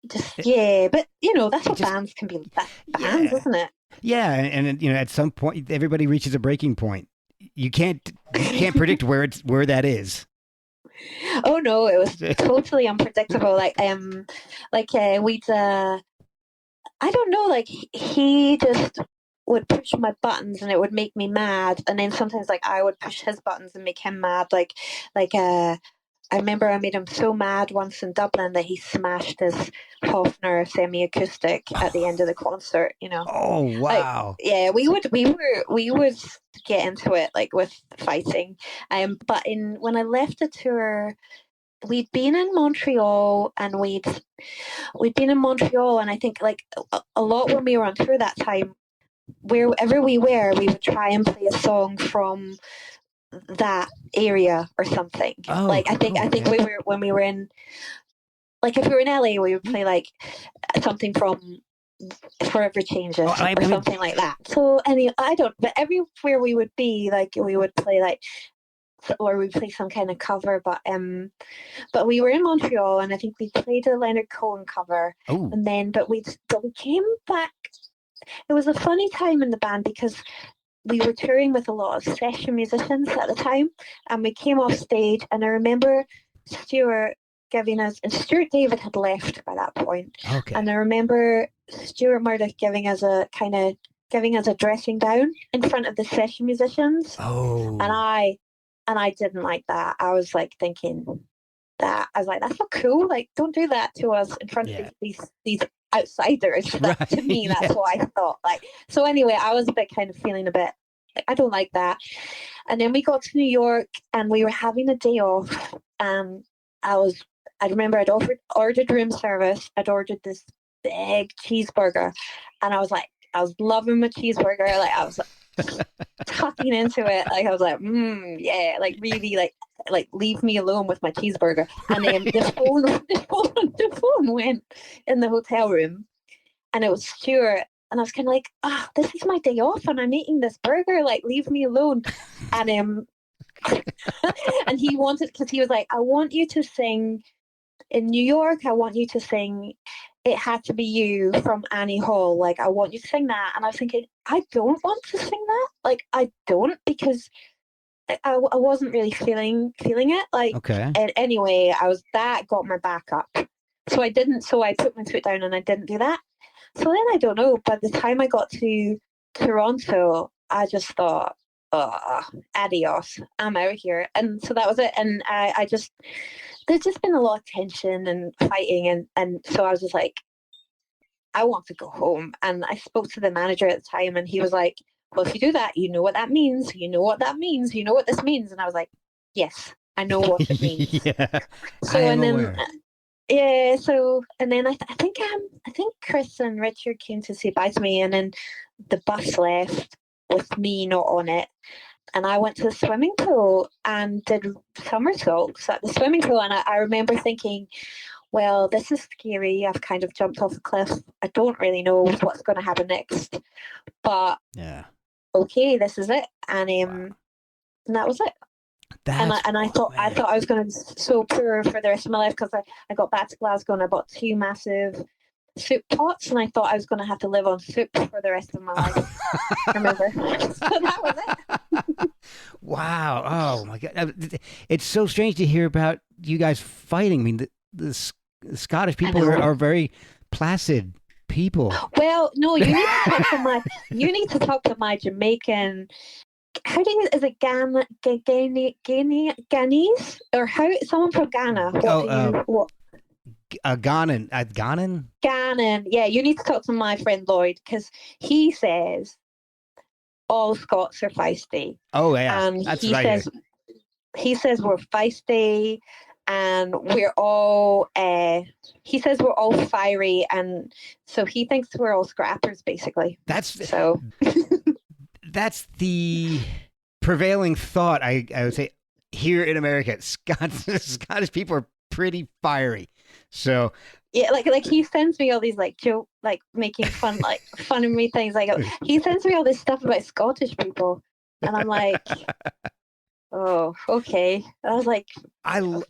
Speaker 2: but that's what bands can be. That's bands, isn't it?
Speaker 1: Yeah, and at some point, everybody reaches a breaking point. You can't predict where that is.
Speaker 2: Oh no, it was totally unpredictable. We'd I don't know, like he just would push my buttons and it would make me mad, and then sometimes like I would push his buttons and make him mad. I remember I made him so mad once in Dublin that he smashed his Hofner semi-acoustic at the end of the concert.
Speaker 1: Oh wow!
Speaker 2: We would get into it like with fighting. But when I left the tour, we'd been in Montreal, and and I think like a lot when we were on tour that time, wherever we were, we would try and play a song from that area or something.
Speaker 1: Oh,
Speaker 2: I think we were, when we were in, like if we were in LA, we would play like something from Forever Changes or something like that. So but everywhere we would be, like we would play like, or we play some kind of cover, but we were in Montreal, and I think we played a Leonard Cohen cover.
Speaker 1: Oh.
Speaker 2: And then but we came back. It was a funny time in the band because we were touring with a lot of session musicians at the time, and we came off stage, and I remember Stuart giving us, and Stuart David had left by that point.
Speaker 1: Okay.
Speaker 2: And I remember Stuart Murdoch giving us a dressing down in front of the session musicians.
Speaker 1: Oh.
Speaker 2: And I didn't like that. I was like thinking that, I was like, that's not cool. Like, don't do that to us in front of these outsiders. Right. To me, that's what I thought. Like, so anyway, I was kind of feeling a bit like, I don't like that. And then we got to New York, and we were having a day off, and I remember I'd ordered room service. I'd ordered this big cheeseburger, and I was loving my cheeseburger. Like, I was tucking into it. Like, I was like, yeah, like really, like leave me alone with my cheeseburger. And then the phone went in the hotel room, and it was Stuart, and I was kind of like, this is my day off, and I'm eating this burger. Like, leave me alone. And and he wanted, because he was like, I want you to sing in New York. I want you to sing It Had to Be You from Annie Hall. Like, I want you to sing that. And I was thinking, I don't want to sing that. Like, I don't, because I wasn't really feeling it. Like,
Speaker 1: okay.
Speaker 2: And anyway, that got my back up. So I didn't. So I put my foot down and I didn't do that. So then I don't know. By the time I got to Toronto, I just thought, adios, I'm out of here. And so that was it. And there's just been a lot of tension and fighting, and so I was just like, I want to go home. And I spoke to the manager at the time, and he was like, well, if you do that, you know what that means. You know what that means. You know what this means. And I was like, yes, I know what it means.
Speaker 1: Yeah.
Speaker 2: So, and then aware. So, and then I think Chris and Richard came to say bye to me, and then the bus left with me not on it, and I went to the swimming pool and did somersaults at the swimming pool. And I remember thinking, well, this is scary. I've kind of jumped off a cliff. I don't really know what's going to happen next, but okay, this is it. And and that was it. And I thought I was going to be so poor for the rest of my life, because I got back to Glasgow and I bought 2 massive soup pots, and I thought I was going to have to live on soup for the rest of my life. Remember? So that was it.
Speaker 1: Wow. Oh my God. It's so strange to hear about you guys fighting. I mean, the Scottish people are very placid people.
Speaker 2: Well, no, you need to talk to my Jamaican. How do you, is it Ghanese, or how, someone from Ghana? What?
Speaker 1: Ghanan?
Speaker 2: Ghana. Yeah, you need to talk to my friend Lloyd, because he says all Scots are feisty.
Speaker 1: Oh yeah,
Speaker 2: And
Speaker 1: that's
Speaker 2: he
Speaker 1: what I hear.
Speaker 2: says we're feisty, and we're all he says we're all fiery, and so he thinks we're all scrappers, basically. So
Speaker 1: That's the prevailing thought, I would say, here in America. Scottish people are pretty fiery. So
Speaker 2: yeah, like he sends me all these like joke, like making fun of me things. Like he sends me all this stuff about Scottish people, and I'm like, oh, okay. I was like,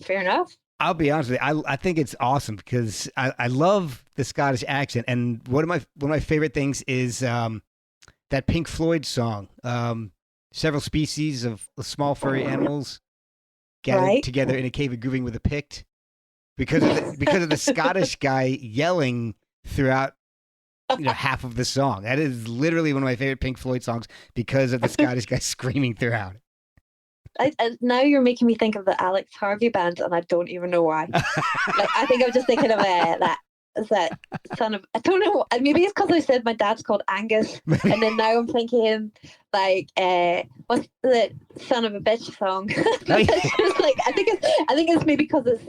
Speaker 2: fair enough.
Speaker 1: I'll be honest with you. I think it's awesome because I love the Scottish accent, and one of my favorite things is that Pink Floyd song. Several species of small furry animals gathered together in a cave and grooving with a pict, because of the Scottish guy yelling throughout half of the song. That is literally one of my favorite Pink Floyd songs because of the Scottish guy screaming throughout.
Speaker 2: Now you're making me think of the Alex Harvey band, and I don't even know why. I think I'm just thinking of that son of, I don't know, maybe it's because I said my dad's called Angus, and then now I'm thinking like what's the son of a bitch song? It's just like I think it's maybe because it's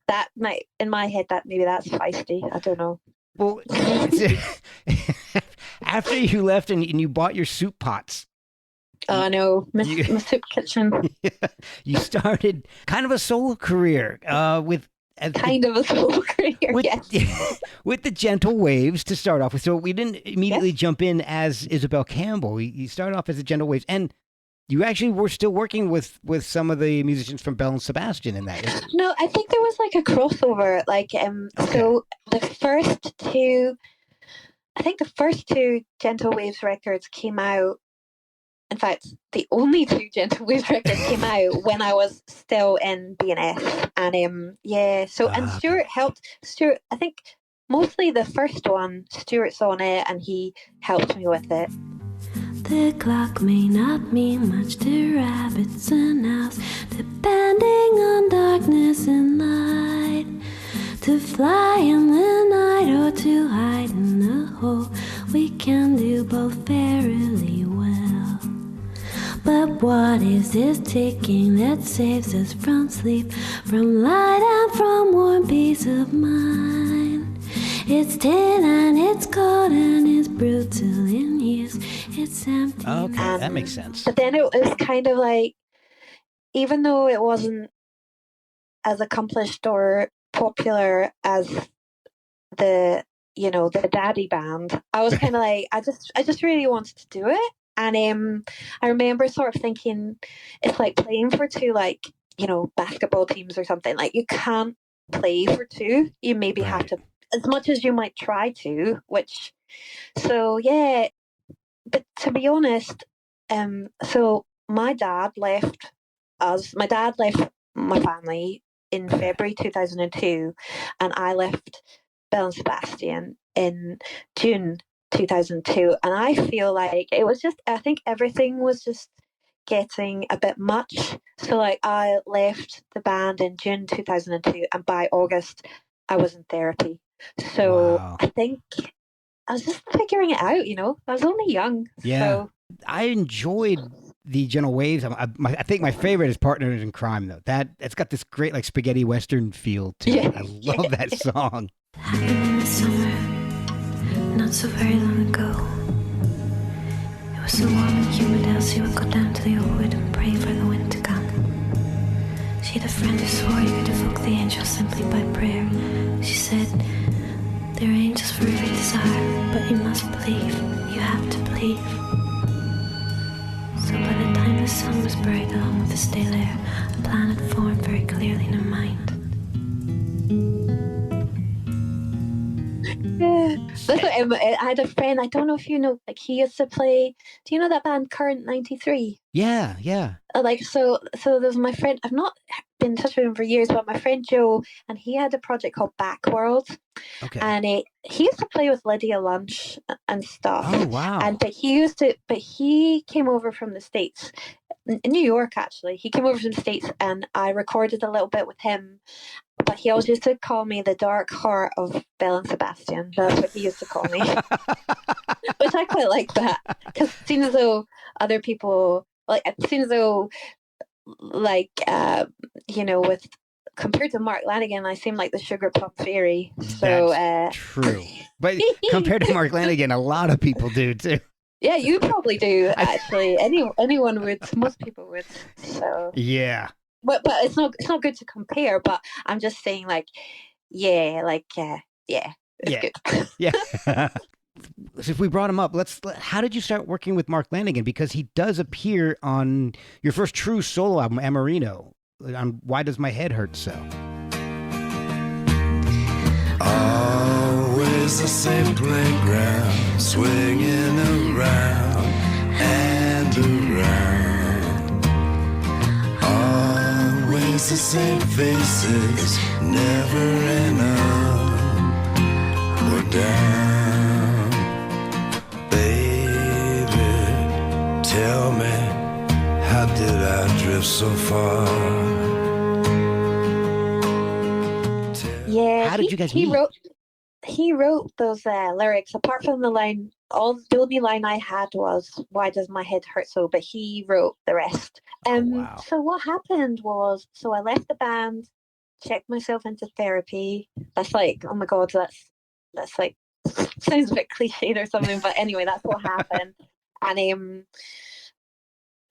Speaker 2: that might, in my head, that maybe that's feisty. I don't know.
Speaker 1: Well, after you left and you bought your soup pots.
Speaker 2: Oh no, my soup kitchen.
Speaker 1: You started kind of a solo career with
Speaker 2: kind of a solo career, yes.
Speaker 1: With the Gentle Waves to start off with. So we didn't immediately jump in as Isobel Campbell. You started off as the Gentle Waves, and you actually were still working with some of the musicians from Belle Sebastian in that.
Speaker 2: No, I think there was like a crossover. So the first two Gentle Waves records came out. In fact, the only two Gentle Waves records came out when I was still in BNS, and Stuart helped. Stuart, I think mostly the first one, Stuart's on it, and he helped me with it.
Speaker 3: The clock may not mean much to rabbits and owls, depending on darkness and light. To fly in the night or to hide in a hole, we can do both fairly well. But what is this ticking that saves us from sleep, from light and from warm peace of mind? It's tin and it's cold and it's brutal in use. It's empty.
Speaker 1: Okay, that makes sense.
Speaker 2: But then it was kind of like, even though it wasn't as accomplished or popular as the Daddy band, I was kind of like, I just really wanted to do it. And I remember sort of thinking, it's like playing for two, basketball teams or something. Like, you can't play for two. You maybe have to, as much as you might try to, but to be honest, so my dad left my family in February 2002, and I left Belle Sebastian in June 2002, and I feel like it was just, I think everything was just getting a bit much. So I left the band in June 2002, and by August I was in therapy. So wow. I think I was just figuring it out, I was only young.
Speaker 1: Yeah. So I enjoyed the Gentle Waves. I think my favorite is Partners in Crime, though. It's got this great spaghetti western feel to it. I love that song.
Speaker 3: Happened in the summer, not so very long ago. It was so warm and humid, Elsie would go down to the old wood and pray for the wind to come. She had a friend who swore you could evoke the angels simply by prayer. She said, there are angels for every desire, but you must believe. You have to believe. So by the time the sun was buried along with the stale air, a plan had formed very clearly in her mind.
Speaker 2: Yeah. I had a friend, I don't know if you know, he used to play, do you know that band Current 93?
Speaker 1: Yeah.
Speaker 2: So there's my friend, I've not been in touch with him for years, but my friend Joe, and he had a project called Backworld,
Speaker 1: Okay.
Speaker 2: and he used to play with Lydia Lunch and stuff.
Speaker 1: Oh, wow.
Speaker 2: But he came over from the States, in New York actually. He came over from the States, and I recorded a little bit with him. But he always used to call me the dark heart of Belle Sebastian. That's what he used to call me, which I quite like that, because it seems as though other people with compared to Mark Lanigan, I seem like the sugar plum fairy. So
Speaker 1: That's true. But compared to Mark Lanigan, a lot of people do too.
Speaker 2: Yeah, you probably do actually. Anyone would. Most people would. So
Speaker 1: yeah.
Speaker 2: But it's not good to compare. But I'm just saying, it's good.
Speaker 1: Yeah. So if we brought him up, how did you start working with Mark Lanigan? Because he does appear on your first true solo album, Amarino, on Why Does My Head Hurt So?
Speaker 4: Always the same playground, swinging around and around. Always the same faces, never enough or down. Baby, tell me, how did I drift so far?
Speaker 2: Yeah,
Speaker 1: how did you guys meet?
Speaker 2: He wrote those lyrics. Apart from the line, the only line I had was "Why does my head hurt so?" But he wrote the rest.
Speaker 1: Wow.
Speaker 2: So what happened was, I left the band, checked myself into therapy. That's like, oh my god, that's like sounds a bit cliched or something. But anyway, that's what happened. And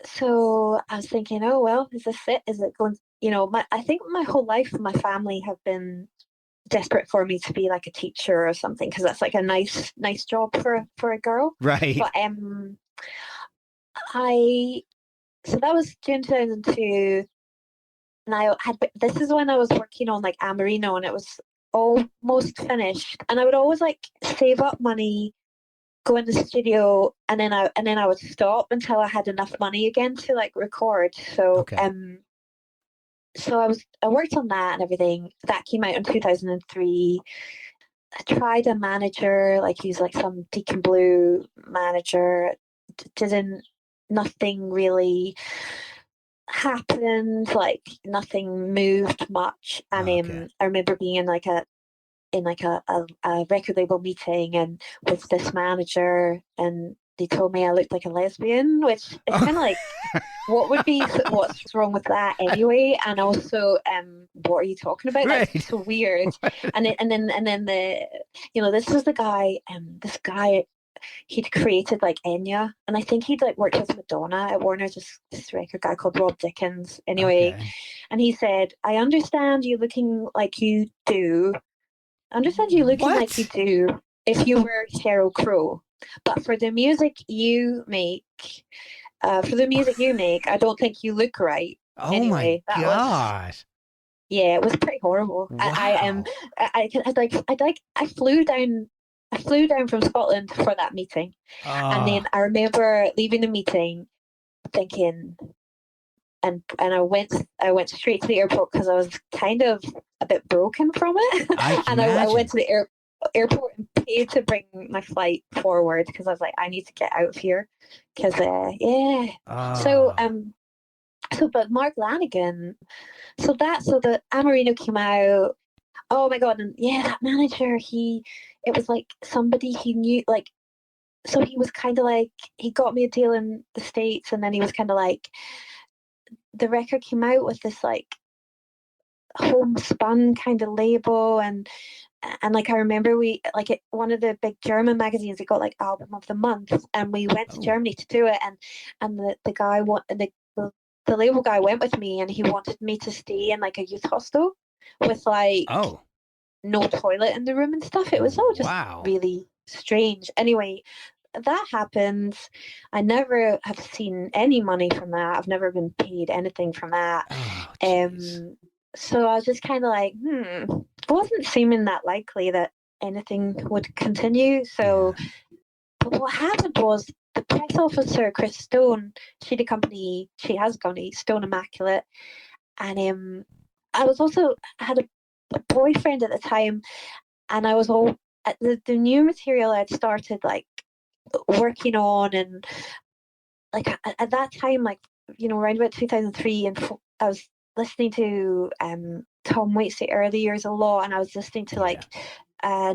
Speaker 2: so I was thinking, oh well, is this it? Is it going? I think my whole life, my family have been desperate for me to be like a teacher or something, because that's like a nice job for a girl.
Speaker 1: Right.
Speaker 2: But so that was June 2002, and this is when I was working on like Amarino, and it was almost finished, and I would always like save up money, go in the studio, and then I would stop until I had enough money again to like record. So
Speaker 1: okay.
Speaker 2: So I worked on that and everything. That came out in 2003. I tried a manager, like he's like some Deacon Blue manager. Nothing really happened. Like nothing moved much. And
Speaker 1: Okay.
Speaker 2: I remember being in like a record label meeting and with this manager, and they told me I looked like a lesbian, which is kind of like, what's wrong with that anyway? And also, what are you talking about?
Speaker 1: Right.
Speaker 2: That's so weird. And then this was the guy. This guy, he'd created like Enya, and I think he'd like worked with Madonna at Warner. Just this record guy called Rob Dickens. Anyway,
Speaker 1: Okay.
Speaker 2: and he said, "I understand you looking like you do. I understand you looking
Speaker 1: What?
Speaker 2: like you do if you were Sheryl Crow. But for the music you make, I don't think you look right."
Speaker 1: Oh
Speaker 2: Anyway,
Speaker 1: my gosh.
Speaker 2: Yeah, it was pretty horrible.
Speaker 1: Wow.
Speaker 2: I flew down from Scotland for that meeting, and then I remember leaving the meeting, thinking, and I went straight to the airport because I was kind of a bit broken from it. I went to the airport and paid to bring my flight forward because I was like, I need to get out of here. Because but Mark Lanigan, so the Amarino came out. Oh my god! And yeah, that manager, it was like somebody he knew, like, so he was kind of like, he got me a deal in the States, and then he was kind of like, the record came out with this like homespun kind of label, and like I remember one of the big German magazines, it got like album of the month, and we went to Germany to do it, and the guy the label guy went with me, and he wanted me to stay in like a youth hostel with like no toilet in the room and stuff. It was all just really strange. Anyway, that happened. I never have seen any money from that. I've never been paid anything from that. So I was just kind of like, it wasn't seeming that likely that anything would continue. So, but what happened was the press officer, Chris Stone, she has a company, Stone Immaculate, And I was also had a boyfriend at the time, and I was all the new material I'd started like working on, and like at that time, like around about 2003, and I was listening to Tom Waits' the early years a lot, and I was listening to like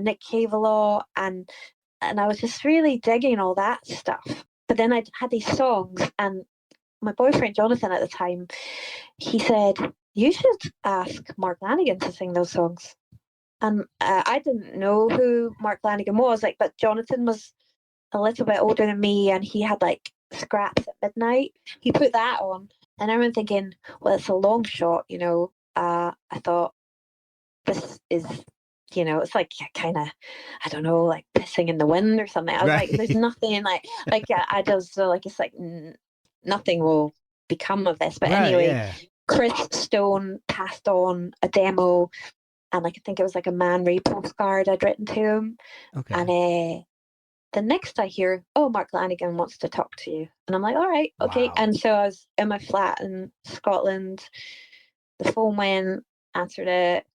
Speaker 2: Nick Cave a lot, and I was just really digging all that stuff. But then I had these songs, and my boyfriend Jonathan at the time, he said, "You should ask Mark Lanigan to sing those songs." And I didn't know who Mark Lanigan was, like, but Jonathan was a little bit older than me, and he had like Scraps at Midnight. He put that on, and I remember thinking, well, it's a long shot, I thought this is, it's like kind of, I don't know, like pissing in the wind or something. I was like, there's nothing like I just like it's like nothing will become of this. But anyway, Chris Stone passed on a demo, and like I think it was like a Man Ray postcard I'd written to him.
Speaker 1: Okay.
Speaker 2: And the next I hear, oh, Mark Lanigan wants to talk to you. And I'm like, all right, okay.
Speaker 1: Wow.
Speaker 2: And so I was in my flat in Scotland. The phone went, answered it,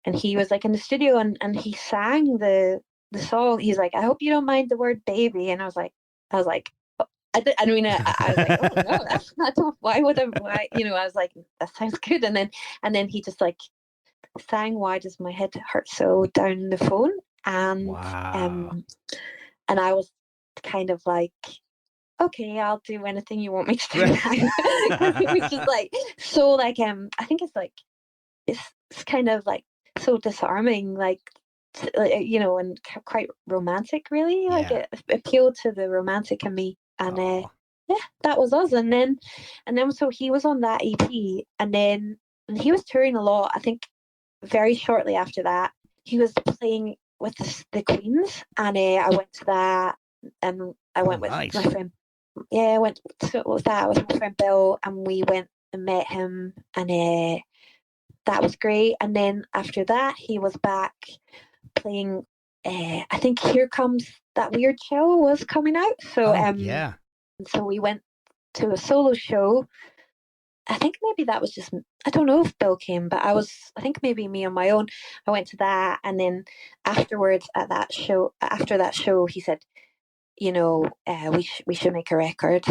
Speaker 2: and he was like in the studio, and he sang the song. He's like, I hope you don't mind the word baby. And I was like, oh, I mean, I was like, oh no, that's not. Why would I? Why, I was like, that sounds good. And then he just like sang "Why Does My Head Hurt So" down the phone, and
Speaker 1: wow.
Speaker 2: and I was kind of like, okay, I'll do anything you want me to do now. Because it was just like so like I think it's like it's kind of like so disarming, like and quite romantic, really. Like it appealed to the romantic in me, and yeah, that was us. And then so he was on that EP, and then he was touring a lot. I think very shortly after that, he was playing with the Queens, and I went to that, and I went with my friend. Yeah, I went to that with my friend Bill, and we went and met him, and that was great. And then after that, he was back playing. I think "Here Comes That Weird Chill" was coming out, so so we went to a solo show. I think maybe that was just, I don't know if Bill came, but I think maybe me on my own. I went to that, and then afterwards after that show, he said, we should make a record.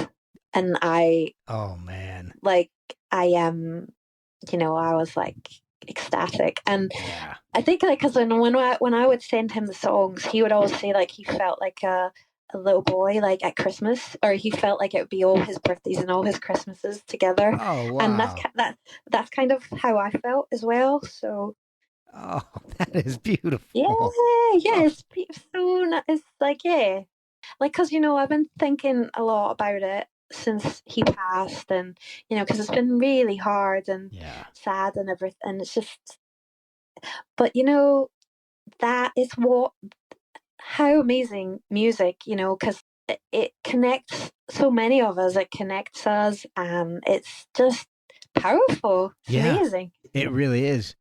Speaker 2: And
Speaker 1: oh man,
Speaker 2: like I I was like ecstatic. And I think like because when I would send him the songs, he would always say like he felt like a little boy like at Christmas, or he felt like it would be all his birthdays and all his Christmases together.
Speaker 1: Oh wow.
Speaker 2: And that's kind of how I felt as well. So
Speaker 1: that is beautiful.
Speaker 2: Yeah, it's so it's like like because I've been thinking a lot about it since he passed, and because it's been really hard and sad and everything, and it's just, but that is how amazing music, because it connects so many of us. It connects us, and it's just powerful. It's amazing.
Speaker 1: It really is.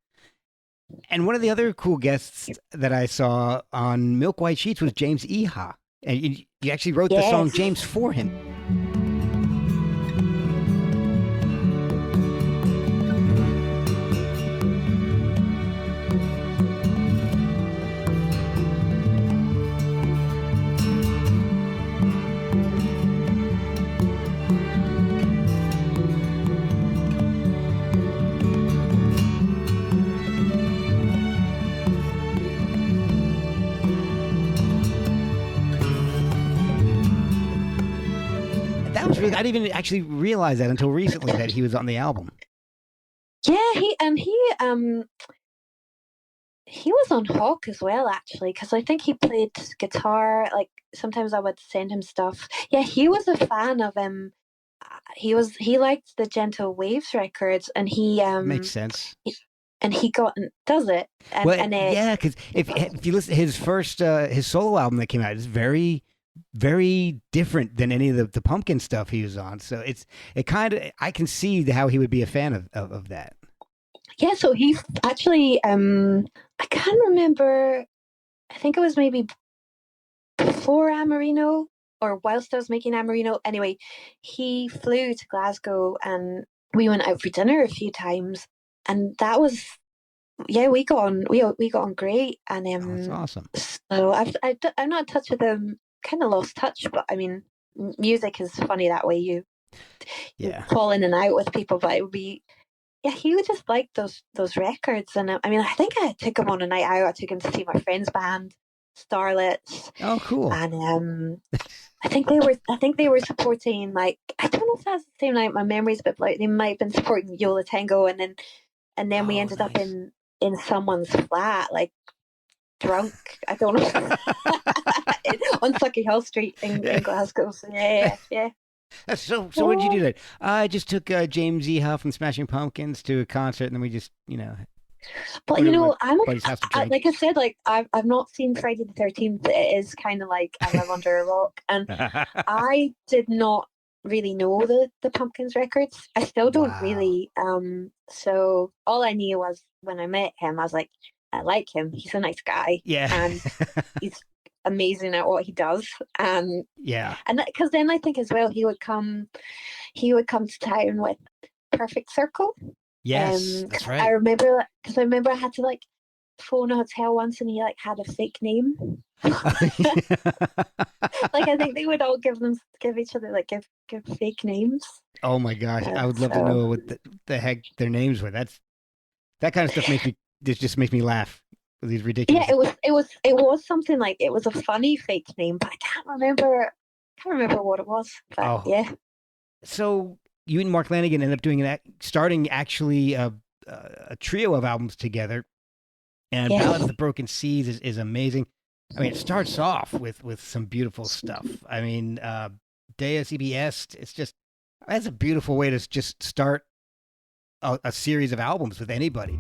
Speaker 1: And one of the other cool guests that I saw on Milk White Sheets was James Iha. And you actually wrote the song James for him. I didn't even actually realize that until recently that he was on the album.
Speaker 2: Yeah, he was on Hawk as well, actually, because I think he played guitar. Like sometimes I would send him stuff. Yeah, he was a fan of he liked the Gentle Waves records, and he
Speaker 1: makes sense.
Speaker 2: And he does it. And,
Speaker 1: yeah, because if you listen to his first his solo album that came out, it's very, very different than any of the Pumpkin stuff he was on. So it kind of, I can see how he would be a fan of that.
Speaker 2: Yeah, so he actually I can't remember, I think it was maybe before Amarino or whilst I was making Amarino. Anyway, he flew to Glasgow and we went out for dinner a few times, and that was we got on we got on great, and
Speaker 1: Oh, that's awesome.
Speaker 2: so I'm not in touch with him. Kind of lost touch, but I mean, music is funny that way. You
Speaker 1: Yeah.
Speaker 2: fall in and out with people, but it would be. Yeah, he would just like those records, and I mean, I think I took him on a night out. I took him to see my friend's band, Starlets,
Speaker 1: Oh, cool.
Speaker 2: and I think they were supporting, like, I don't know if that's the same night. My memory's a bit like they might have been supporting Yola Tango, and then we
Speaker 1: Oh,
Speaker 2: ended up
Speaker 1: nice.
Speaker 2: in someone's flat, like drunk. I don't know on Sucky Hill Street in Glasgow. So yeah.
Speaker 1: That's so what did you do that? I just took James Eha from Smashing Pumpkins to a concert, and then we just,
Speaker 2: But
Speaker 1: went over to
Speaker 2: I'm
Speaker 1: my buddy's house to drink.
Speaker 2: like I said, like I've not seen Friday the 13th. It is kind of like I live under a rock, and I did not really know the Pumpkins records. I still don't
Speaker 1: Wow.
Speaker 2: really. So all I knew was when I met him, I was like, I like him. He's a nice guy,
Speaker 1: Yeah.
Speaker 2: and he's amazing at what he does. And
Speaker 1: Yeah.
Speaker 2: because then I think as well he would come to town with Perfect Circle.
Speaker 1: Yes, that's right.
Speaker 2: I remember I had to like phone a hotel once, and he like had a fake name. Like I think they would all give each other like give fake names.
Speaker 1: Oh my gosh, I would love to know what the heck their names were. That kind of stuff just makes me laugh. These ridiculous.
Speaker 2: Yeah, it was something like it was a funny fake name, but I can't remember what it was. But yeah.
Speaker 1: So you and Mark Lanigan ended up starting actually a trio of albums together, and Ballad of the Broken Seas is amazing. I mean, it starts off with some beautiful stuff. I mean, Deus EBS, that's a beautiful way to just start a series of albums with anybody.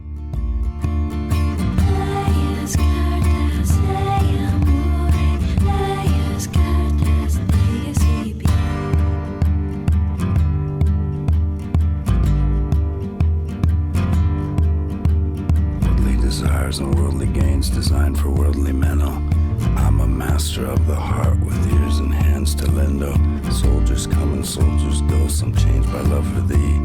Speaker 4: Desires and worldly gains designed for worldly men. I'm a master of the heart with ears and hands to lend. Soldiers come and soldiers go, some changed by love for thee.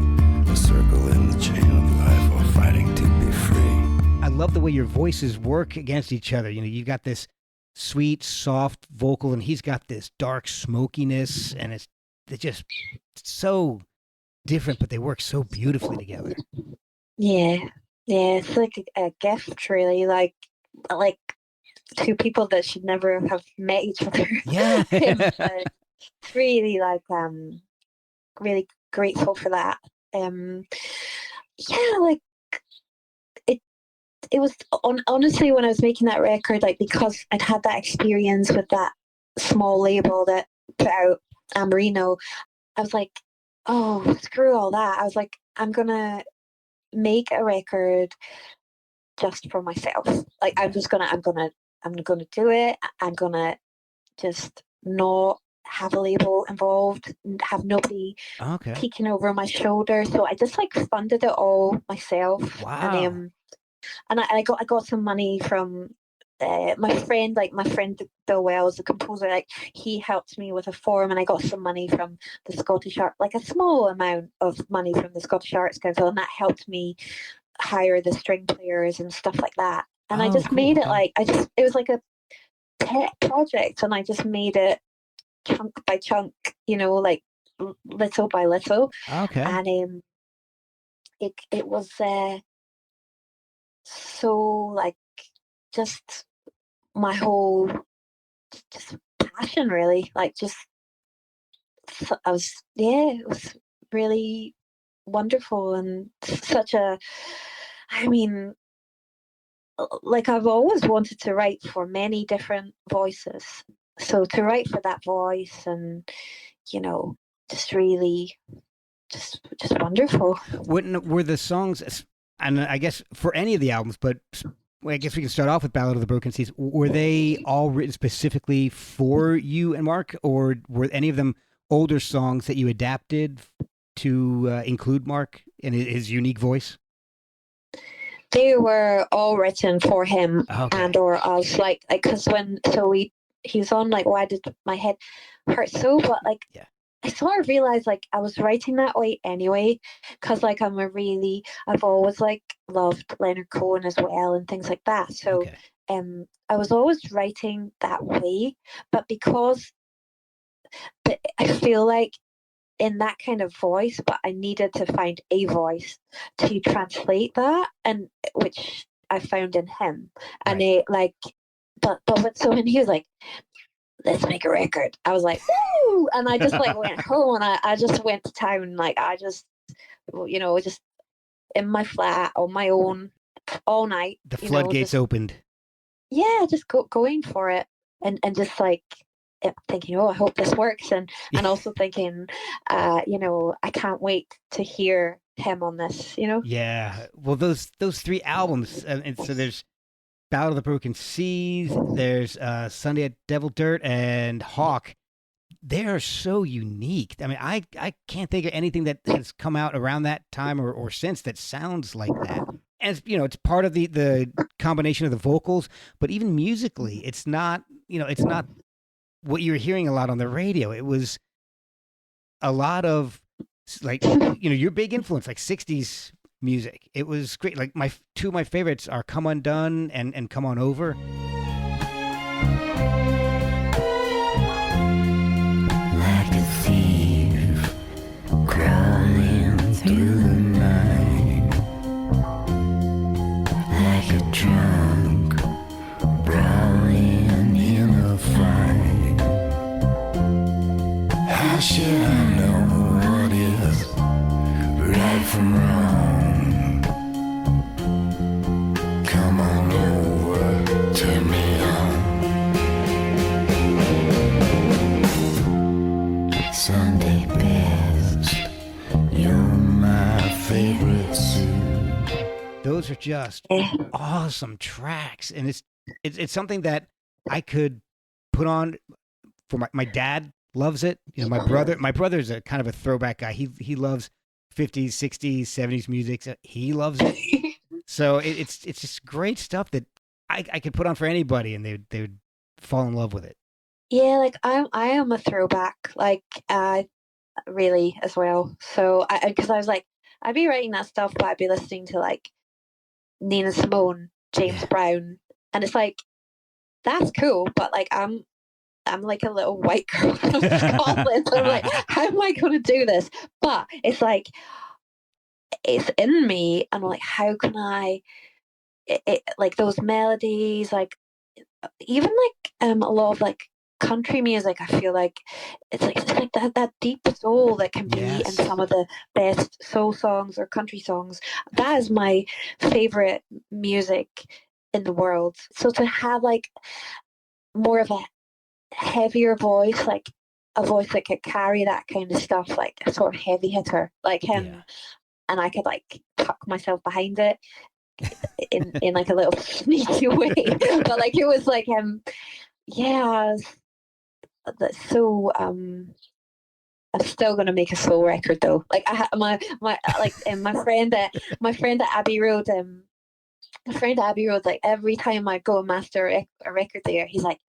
Speaker 4: A circle in the chain of life, all fighting to be free.
Speaker 1: I love the way your voices work against each other. You've got this sweet, soft vocal, and he's got this dark smokiness, and they're just so different, but they work so beautifully together.
Speaker 2: Yeah. Yeah, it's like a gift, really. Like two people that should never have met each other.
Speaker 1: Yeah.
Speaker 2: It's really really grateful for that. Yeah, like it was honestly when I was making that record, like because I'd had that experience with that small label that put out Amorino, I was like, oh, screw all that. I was like, I'm gonna make a record just for myself. Like I'm gonna do it. I'm gonna just not have a label involved, have nobody peeking over my shoulder. So I just like funded it all myself.
Speaker 1: Wow.
Speaker 2: And I got some money from my friend Bill Wells, the composer. Like he helped me with a form, and I got some money from the Scottish Art, like a small amount of money from the Scottish Arts Council, and that helped me hire the string players and stuff like that. And I just made it like it was like a pet project, and I just made it chunk by chunk, like little by little.
Speaker 1: Okay.
Speaker 2: And it was so like just my whole just passion, really. Like just it was really wonderful, and like I've always wanted to write for many different voices, so to write for that voice, and just really just wonderful.
Speaker 1: Were the songs, and I guess for any of the albums, but I guess we can start off with Ballad of the Broken Seas. Were they all written specifically for you and Mark, or were any of them older songs that you adapted to include Mark and his unique voice?
Speaker 2: They were all written for him and or us, because he was on like Why Did My Head Hurt So, but I sort of realized like I was writing that way anyway, because like I've always like loved Leonard Cohen as well and things like that. So
Speaker 1: Okay.
Speaker 2: I was always writing that way, but but I feel like in that kind of voice, but I needed to find a voice to translate that, and which I found in him. And
Speaker 1: Right.
Speaker 2: it like, so when he was like, let's make a record, I was like, woo! And I just like went home and I just went to town. Like I just, just in my flat on my own all night.
Speaker 1: The floodgates opened.
Speaker 2: Yeah, just going for it, and just like thinking, oh, I hope this works, and also thinking, I can't wait to hear him on this.
Speaker 1: Yeah. Well, those three albums, and so there's Battle of the Broken Seas, there's Sunday at Devil Dirt, and Hawk. They are so unique. I mean, I can't think of anything that has come out around that time or since that sounds like that. And it's part of the combination of the vocals, but even musically, it's not what you're hearing a lot on the radio. It was a lot of like your big influence, like 60s music. It was great. Like two of my favorites are Come Undone and Come On Over.
Speaker 4: Like a thief crawling through the night, like a drunk brawling in a fight. How should I know what is right from wrong? Come on over, turn me on. Sunday best, you're my favorite suit.
Speaker 1: Those are just awesome tracks, and it's something that I could put on for my dad loves it. My brother's a kind of a throwback guy. He loves 50s, 60s, 70s music. So he loves it. So it's just great stuff that I could put on for anybody, and they would fall in love with it.
Speaker 2: Yeah, like I am a throwback, like really as well. So because I was like, I'd be writing that stuff, but I'd be listening to like Nina Simone, James Brown, and it's like that's cool, but like I'm like a little white girl from Scotland. So I'm like, how am I going to do this? But it's like it's in me, and I'm like, how can I? Like those melodies, like even like a lot of like country music, I feel like it's like that deep soul that can be in some of the best soul songs or country songs. That is my favorite music in the world. So to have like more of a heavier voice, like a voice that could carry that kind of stuff, like a sort of heavy hitter like him, and I could like tuck myself behind it in like a little sneaky way, but like it was like that's so I'm still gonna make a soul record though. Like my friend at Abbey Road, like every time I go and master a record there, he's like,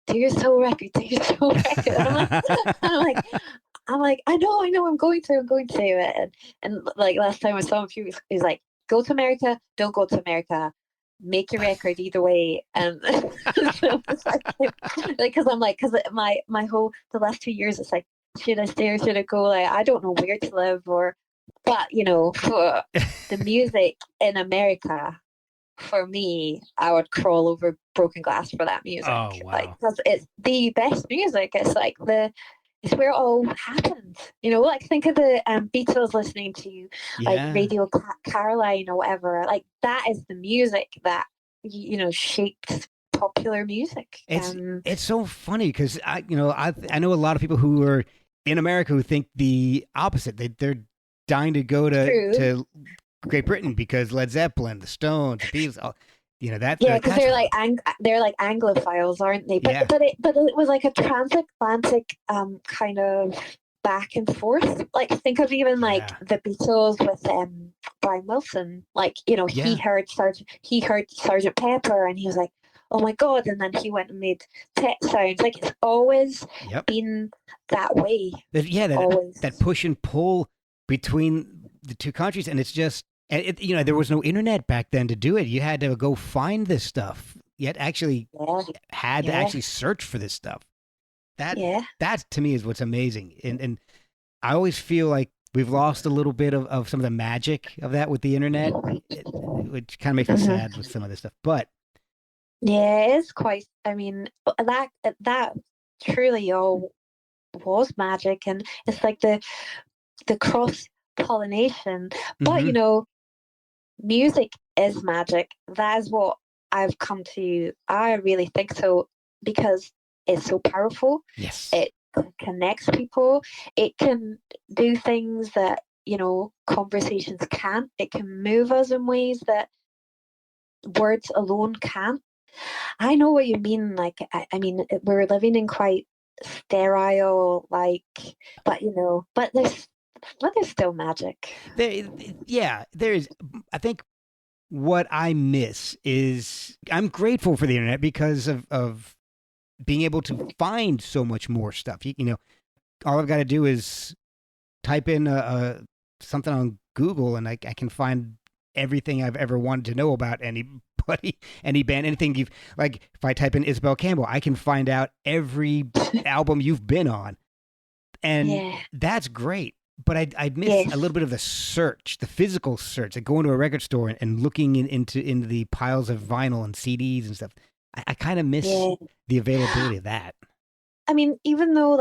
Speaker 2: do your soul record, do your soul record. And I'm like, I know, I'm going to it. And like last time I saw him, he's like, go to America, don't go to America, make your record either way. And so it's like, because I'm like, because my whole the last 2 years, it's like, should I stay or should I go? Like I don't know where to live, but for the music in America, for me, I would crawl over broken glass for that music.
Speaker 1: Oh wow!
Speaker 2: Like because it's the best music. It's like it's where it all happens. Like think of the Beatles listening to like Radio Caroline or whatever. Like that is the music that shaped popular music.
Speaker 1: It's so funny because I know a lot of people who are in America who think the opposite. They're dying to go to Great Britain because Led Zeppelin, the Stones, the Beatles,
Speaker 2: because they're like Anglophiles, aren't they? But it was like a transatlantic kind of back and forth. Like think of even like the Beatles with Brian Wilson. Like he heard Sergeant Pepper and he was like, oh my God. And then he went and made tech sounds. Like it's always
Speaker 1: Yep.
Speaker 2: been that way.
Speaker 1: That
Speaker 2: Always.
Speaker 1: push and pull between the two countries, and it's just, and there was no internet back then to do it. You had to go find this stuff. You had
Speaker 2: Yeah.
Speaker 1: to actually search for this stuff. That to me is what's amazing, and I always feel like we've lost a little bit of some of the magic of that with the internet, which kind of makes me sad with some of this stuff. But
Speaker 2: Yeah, it is quite. I mean, that truly all was magic, and it's like the cross pollination. But
Speaker 1: Mhm.
Speaker 2: music is magic. That is what I've come to. I really think so because it's so powerful.
Speaker 1: Yes.
Speaker 2: It connects people. It can do things that conversations can't. It can move us in ways that words alone can't. I know what you mean. Like, I mean, we're living in quite sterile, like, but there's still magic.
Speaker 1: There is. I think what I miss is I'm grateful for the internet because of being able to find so much more stuff. All I've got to do is type in something on Google, and I can find everything I've ever wanted to know about anybody, any band, anything you've like. If I type in Isobel Campbell, I can find out every album you've been on, and that's great. But I miss a little bit of the search, the physical search, like going to a record store and looking into the piles of vinyl and CDs and stuff. I kind of miss the availability of that.
Speaker 2: I mean, even though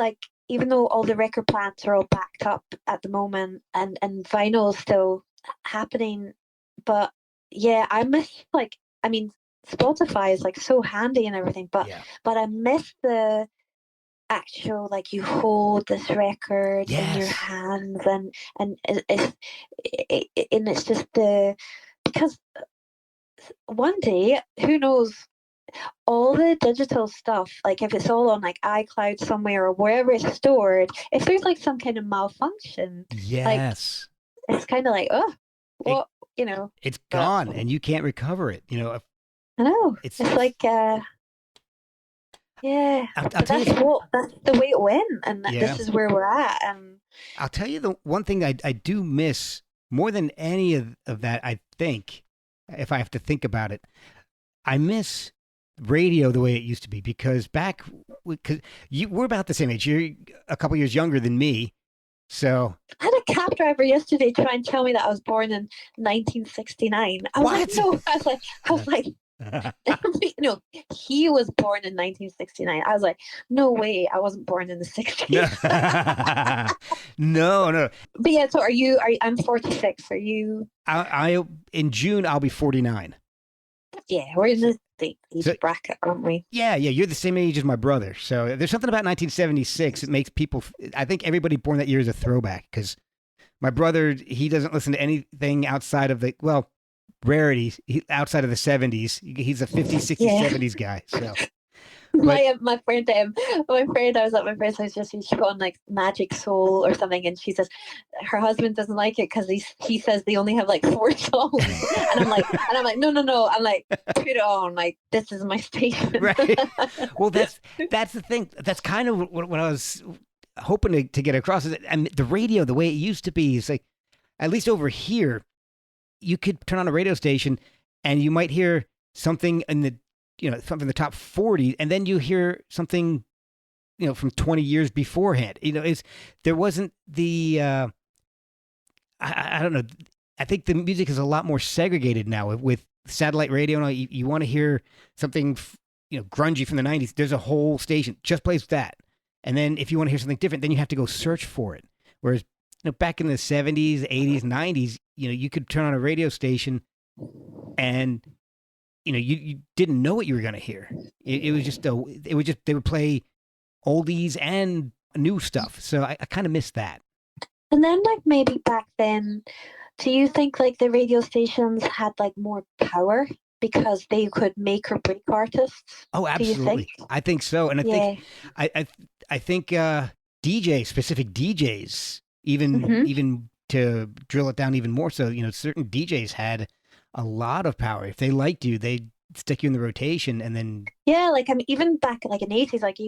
Speaker 2: all the record plants are all backed up at the moment and vinyl is still happening, but I miss, like, I mean, Spotify is like so handy and everything, but I miss the actual, like, you hold this record in your hands and it's just because one day, who knows, all the digital stuff, like if it's all on like iCloud somewhere or wherever it's stored, if there's like some kind of malfunction, like, it's kind of like, oh, what,
Speaker 1: it's gone and you can't recover it.
Speaker 2: I know. It's like,
Speaker 1: I'll tell
Speaker 2: that's the way it went, and this is where we're at. And
Speaker 1: I'll tell you the one thing I do miss more than any of that. I think, if I have to think about it, I miss radio the way it used to be, because we're about the same age. You're a couple years younger than me, so
Speaker 2: I had a cab driver yesterday try and tell me that I was born in 1969. I was like, no. I was like he was born in 1969. I was like, no way, I wasn't born in the 60s.
Speaker 1: No.
Speaker 2: But yeah, so I'm 46. Are you?
Speaker 1: I in June I'll be 49.
Speaker 2: Yeah, we're in the age bracket, aren't we?
Speaker 1: Yeah, you're the same age as my brother. So there's something about 1976 that makes people, I think everybody born that year is a throwback, because my brother, he doesn't listen to anything outside of rarities, outside of the 70s. He's a 50s, 60s, 70s guy. So
Speaker 2: my friend, I was at my friend's house yesterday. She put on like Magic Soul or something, and she says her husband doesn't like it because he says they only have like 4 songs. and I'm like, no. I'm like, put it on. Like, this is my station.
Speaker 1: Right. Well, that's the thing. That's kind of what I was hoping to get across. Is that, and the radio, the way it used to be, is like, at least over here, you could turn on a radio station and you might hear something in the something in the top 40, and then you hear something, from 20 years beforehand. There wasn't the, I don't know. I think the music is a lot more segregated now with satellite radio. You want to hear something, grungy from the 90s. There's a whole station just plays that. And then if you want to hear something different, then you have to go search for it. Whereas, back in the 70s, 80s, 90s, you could turn on a radio station and, you didn't know what you were going to hear. It was just, they would play oldies and new stuff. So I kind of miss that.
Speaker 2: And then, like, maybe back then, do you think like the radio stations had like more power because they could make or break artists?
Speaker 1: Oh, absolutely. I think so. And I think specific DJs, even to drill it down even more so, certain DJs had a lot of power. If they liked you, they'd stick you in the rotation, and then
Speaker 2: Yeah, like even back like in the 80s, like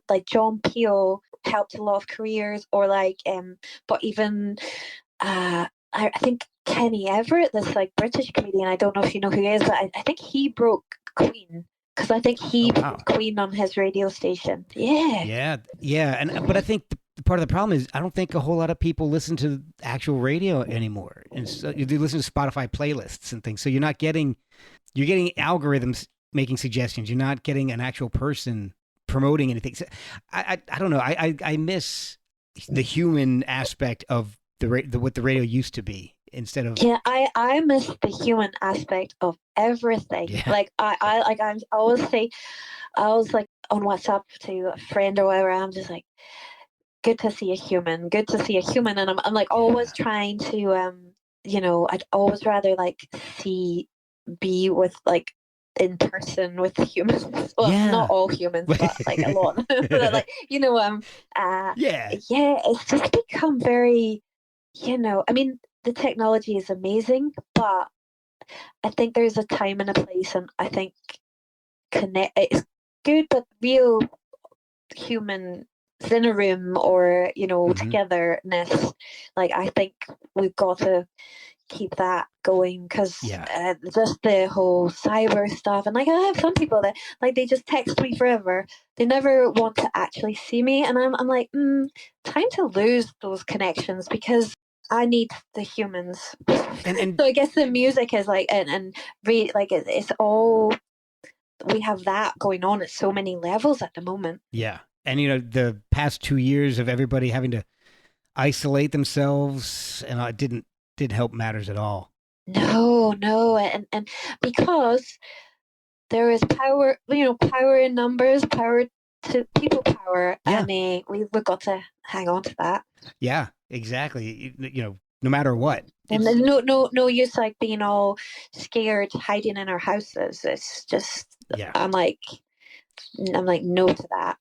Speaker 2: like John Peel helped a lot of careers, or like but even I think Kenny Everett, this like British comedian, I don't know if you know who he is, but I think he broke Queen, because I think he
Speaker 1: oh wow,
Speaker 2: played Queen on his radio station. Yeah.
Speaker 1: yeah, and but I think the part of the problem is I don't think a whole lot of people listen to actual radio anymore, and so you do listen to Spotify playlists and things. So you're getting algorithms making suggestions. You're not getting an actual person promoting anything. So I don't know. I miss the human aspect of what the radio used to be instead of
Speaker 2: Yeah, I miss the human aspect of everything.
Speaker 1: Yeah.
Speaker 2: Like I always say, I was like on WhatsApp to a friend or whatever, I'm just like, good to see a human, good to see a human, and I'm like always trying to I'd always rather like be with like in person with humans. Well,
Speaker 1: Yeah.
Speaker 2: not all humans, but like a lot. But, like
Speaker 1: yeah.
Speaker 2: yeah, it's just become very, I mean, the technology is amazing, but I think there's a time and a place, and I think it's good, but real human in a room, or
Speaker 1: Mhm.
Speaker 2: togetherness, like I think we've got to keep that going, because
Speaker 1: Yeah.
Speaker 2: just the whole cyber stuff, and like I have some people that like they just text me forever, they never want to actually see me, and I'm like, time to lose those connections, because I need the humans.
Speaker 1: And
Speaker 2: So I guess the music is like, like it's all, we have that going on at so many levels at the moment.
Speaker 1: yeah. And the past 2 years of everybody having to isolate themselves, and it didn't help matters at all.
Speaker 2: No, and because there is power, power in numbers, power to people power,
Speaker 1: Yeah.
Speaker 2: and we've got to hang on to that.
Speaker 1: Yeah, exactly. No matter what.
Speaker 2: And
Speaker 1: It's-
Speaker 2: then no use like being all scared, hiding in our houses. It's just,
Speaker 1: yeah.
Speaker 2: I'm like no to that.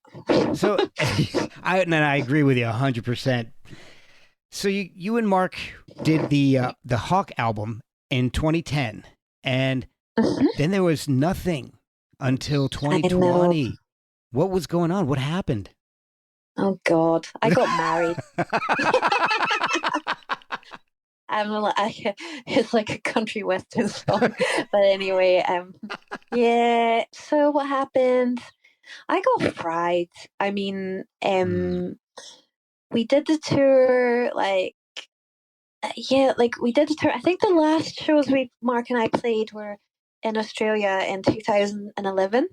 Speaker 1: So I agree with you 100%. So you and Mark did the Hawk album in 2010, and
Speaker 2: Mhm.
Speaker 1: then there was nothing until
Speaker 2: I
Speaker 1: 2020. What was going on? What happened?
Speaker 2: Oh God, I got married. It's like a country western song, but anyway, yeah. So what happened? I got fried. I mean, we did the tour, like, yeah, like we did the tour. I think the last shows Mark and I played were in Australia in 2011.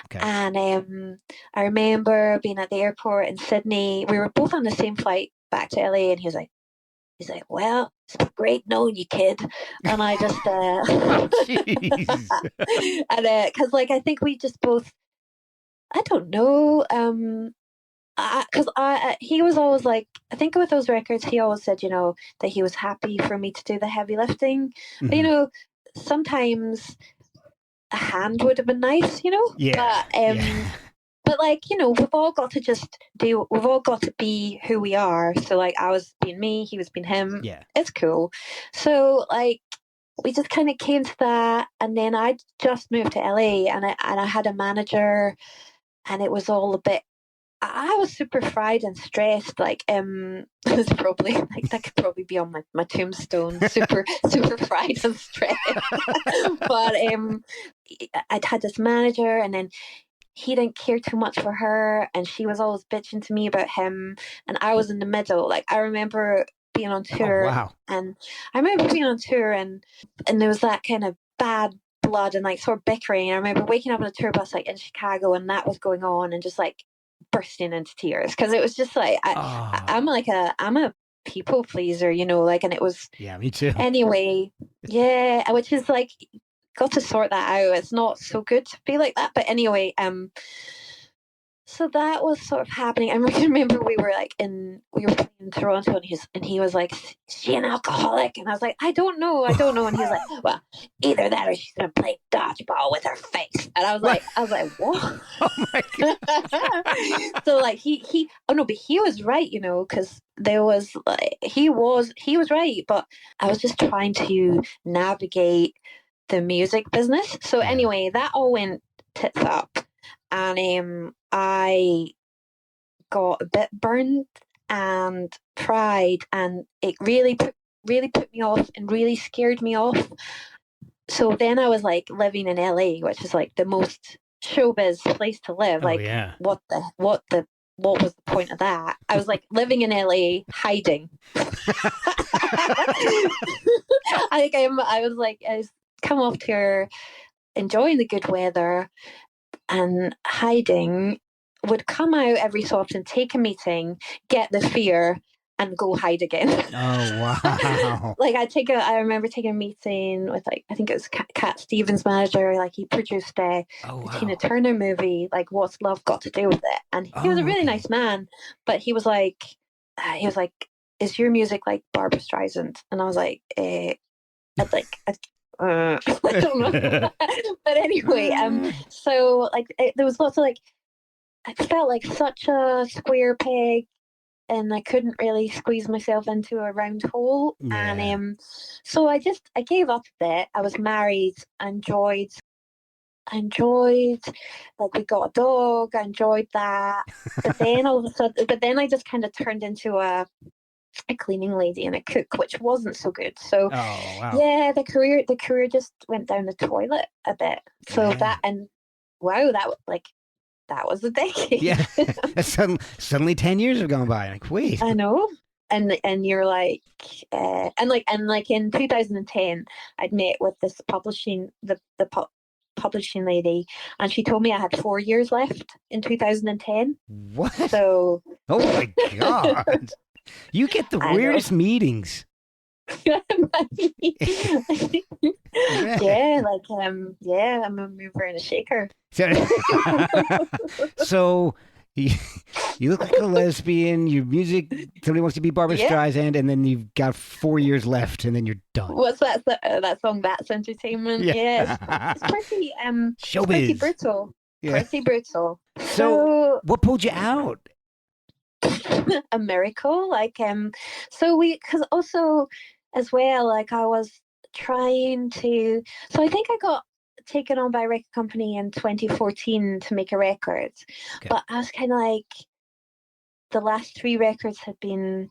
Speaker 1: Okay.
Speaker 2: And I remember being at the airport in Sydney. We were both on the same flight back to LA, and he's like, well, it's been great knowing you, kid. And I just,
Speaker 1: Jeez.
Speaker 2: and because like I think we just both, I don't know, because he was always like, I think with those records, he always said, that he was happy for me to do the heavy lifting.
Speaker 1: Mhm.
Speaker 2: But sometimes a hand would have been nice,
Speaker 1: Yeah.
Speaker 2: But
Speaker 1: Yeah.
Speaker 2: but like, we've all got to be who we are. So like I was being me, he was being him.
Speaker 1: Yeah.
Speaker 2: It's cool. So like we just kind of came to that, and then I just moved to LA, and I had a manager, and it was all a bit, I was super fried and stressed. Like it's probably like that could probably be on my tombstone. Super fried and stressed. But I'd had this manager, and then he didn't care too much for her, and she was always bitching to me about him, and I was in the middle. Like I remember being on tour,
Speaker 1: Oh, wow.
Speaker 2: and there was that kind of bad blood and like sort of bickering. I remember waking up on a tour bus like in Chicago, and that was going on, and just like bursting into tears, because it was just like I'm a people pleaser, like, and it was,
Speaker 1: Yeah, me too.
Speaker 2: anyway, yeah, which is like, got to sort that out. It's not so good to be like that, but anyway, so that was sort of happening. I remember we were playing in Toronto, and he was like, "Is she an alcoholic?" And I was like, I don't know. And he was like, "Well, either that or she's gonna play dodgeball with her face." And I was like, what?
Speaker 1: Oh my God.
Speaker 2: So like but he was right, because there was like he was right, but I was just trying to navigate the music business. So anyway, that all went tits up, and I got a bit burned and pride, and it really put me off and really scared me off. So then I was like living in LA, which is like the most showbiz place to live. Like, what was the point of that? I was like living in LA, hiding. I was come off here, enjoying the good weather, and hiding. Would come out every so often, take a meeting, get the fear, and go hide again.
Speaker 1: Oh, wow.
Speaker 2: Like I remember taking a meeting with I think it was Cat Stevens' manager. Like he produced the Tina Turner movie, like What's Love Got to Do with It? And he was a really nice man, but he was like, is your music like Barbra Streisand? And I was like, I don't know. But anyway, so like there was lots of like, I felt like such a square peg, and I couldn't really squeeze myself into a round hole. Yeah. And so I gave up a bit. I was married. I enjoyed like we got a dog. I enjoyed that. But then all of a sudden, I just kind of turned into a cleaning lady and a cook, which wasn't so good. So yeah, the career just went down the toilet a bit. So that was a decade.
Speaker 1: Yeah. Suddenly 10 years have gone by. Like, wait.
Speaker 2: I know. And you're like, and in 2010, I'd met with this publishing lady, and she told me I had 4 years left in 2010.
Speaker 1: What?
Speaker 2: So.
Speaker 1: Oh my God. You get the weirdest meetings.
Speaker 2: Yeah, I'm a mover and a shaker.
Speaker 1: So you look like a lesbian. Your music, somebody wants to be Barbra Streisand, and then you've got 4 years left, and then you're done.
Speaker 2: What's that song? That's entertainment. Yeah, it's pretty
Speaker 1: showbiz.
Speaker 2: Pretty brutal. Yeah. Pretty brutal.
Speaker 1: So what pulled you out?
Speaker 2: A miracle, because also as well, like I was trying to. So I think I got taken on by a record company in 2014 to make a record, but I was kind of like, the last 3 records had been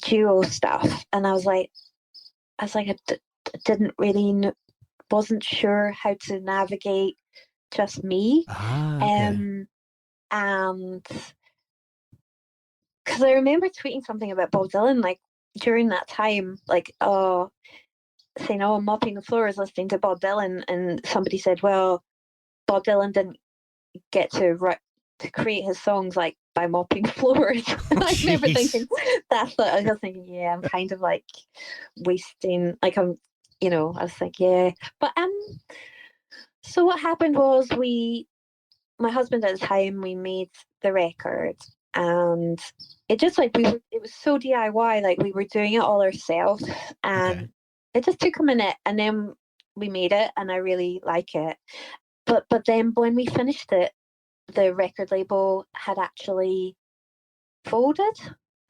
Speaker 2: duo stuff, and I was like I didn't really wasn't sure how to navigate just me, and because I remember tweeting something about Bob Dylan, like during that time, like saying, I'm mopping the floors listening to Bob Dylan, and somebody said, well, Bob Dylan didn't get to create his songs like by mopping floors. And I remember thinking, I was thinking, yeah, I'm kind of like wasting, like I was like, yeah. But so what happened was my husband at the time, we made the record, and it just like it was so DIY, like we were doing it all ourselves, and it just took a minute, and then we made it, and I really like it. But then when we finished it, the record label had actually folded.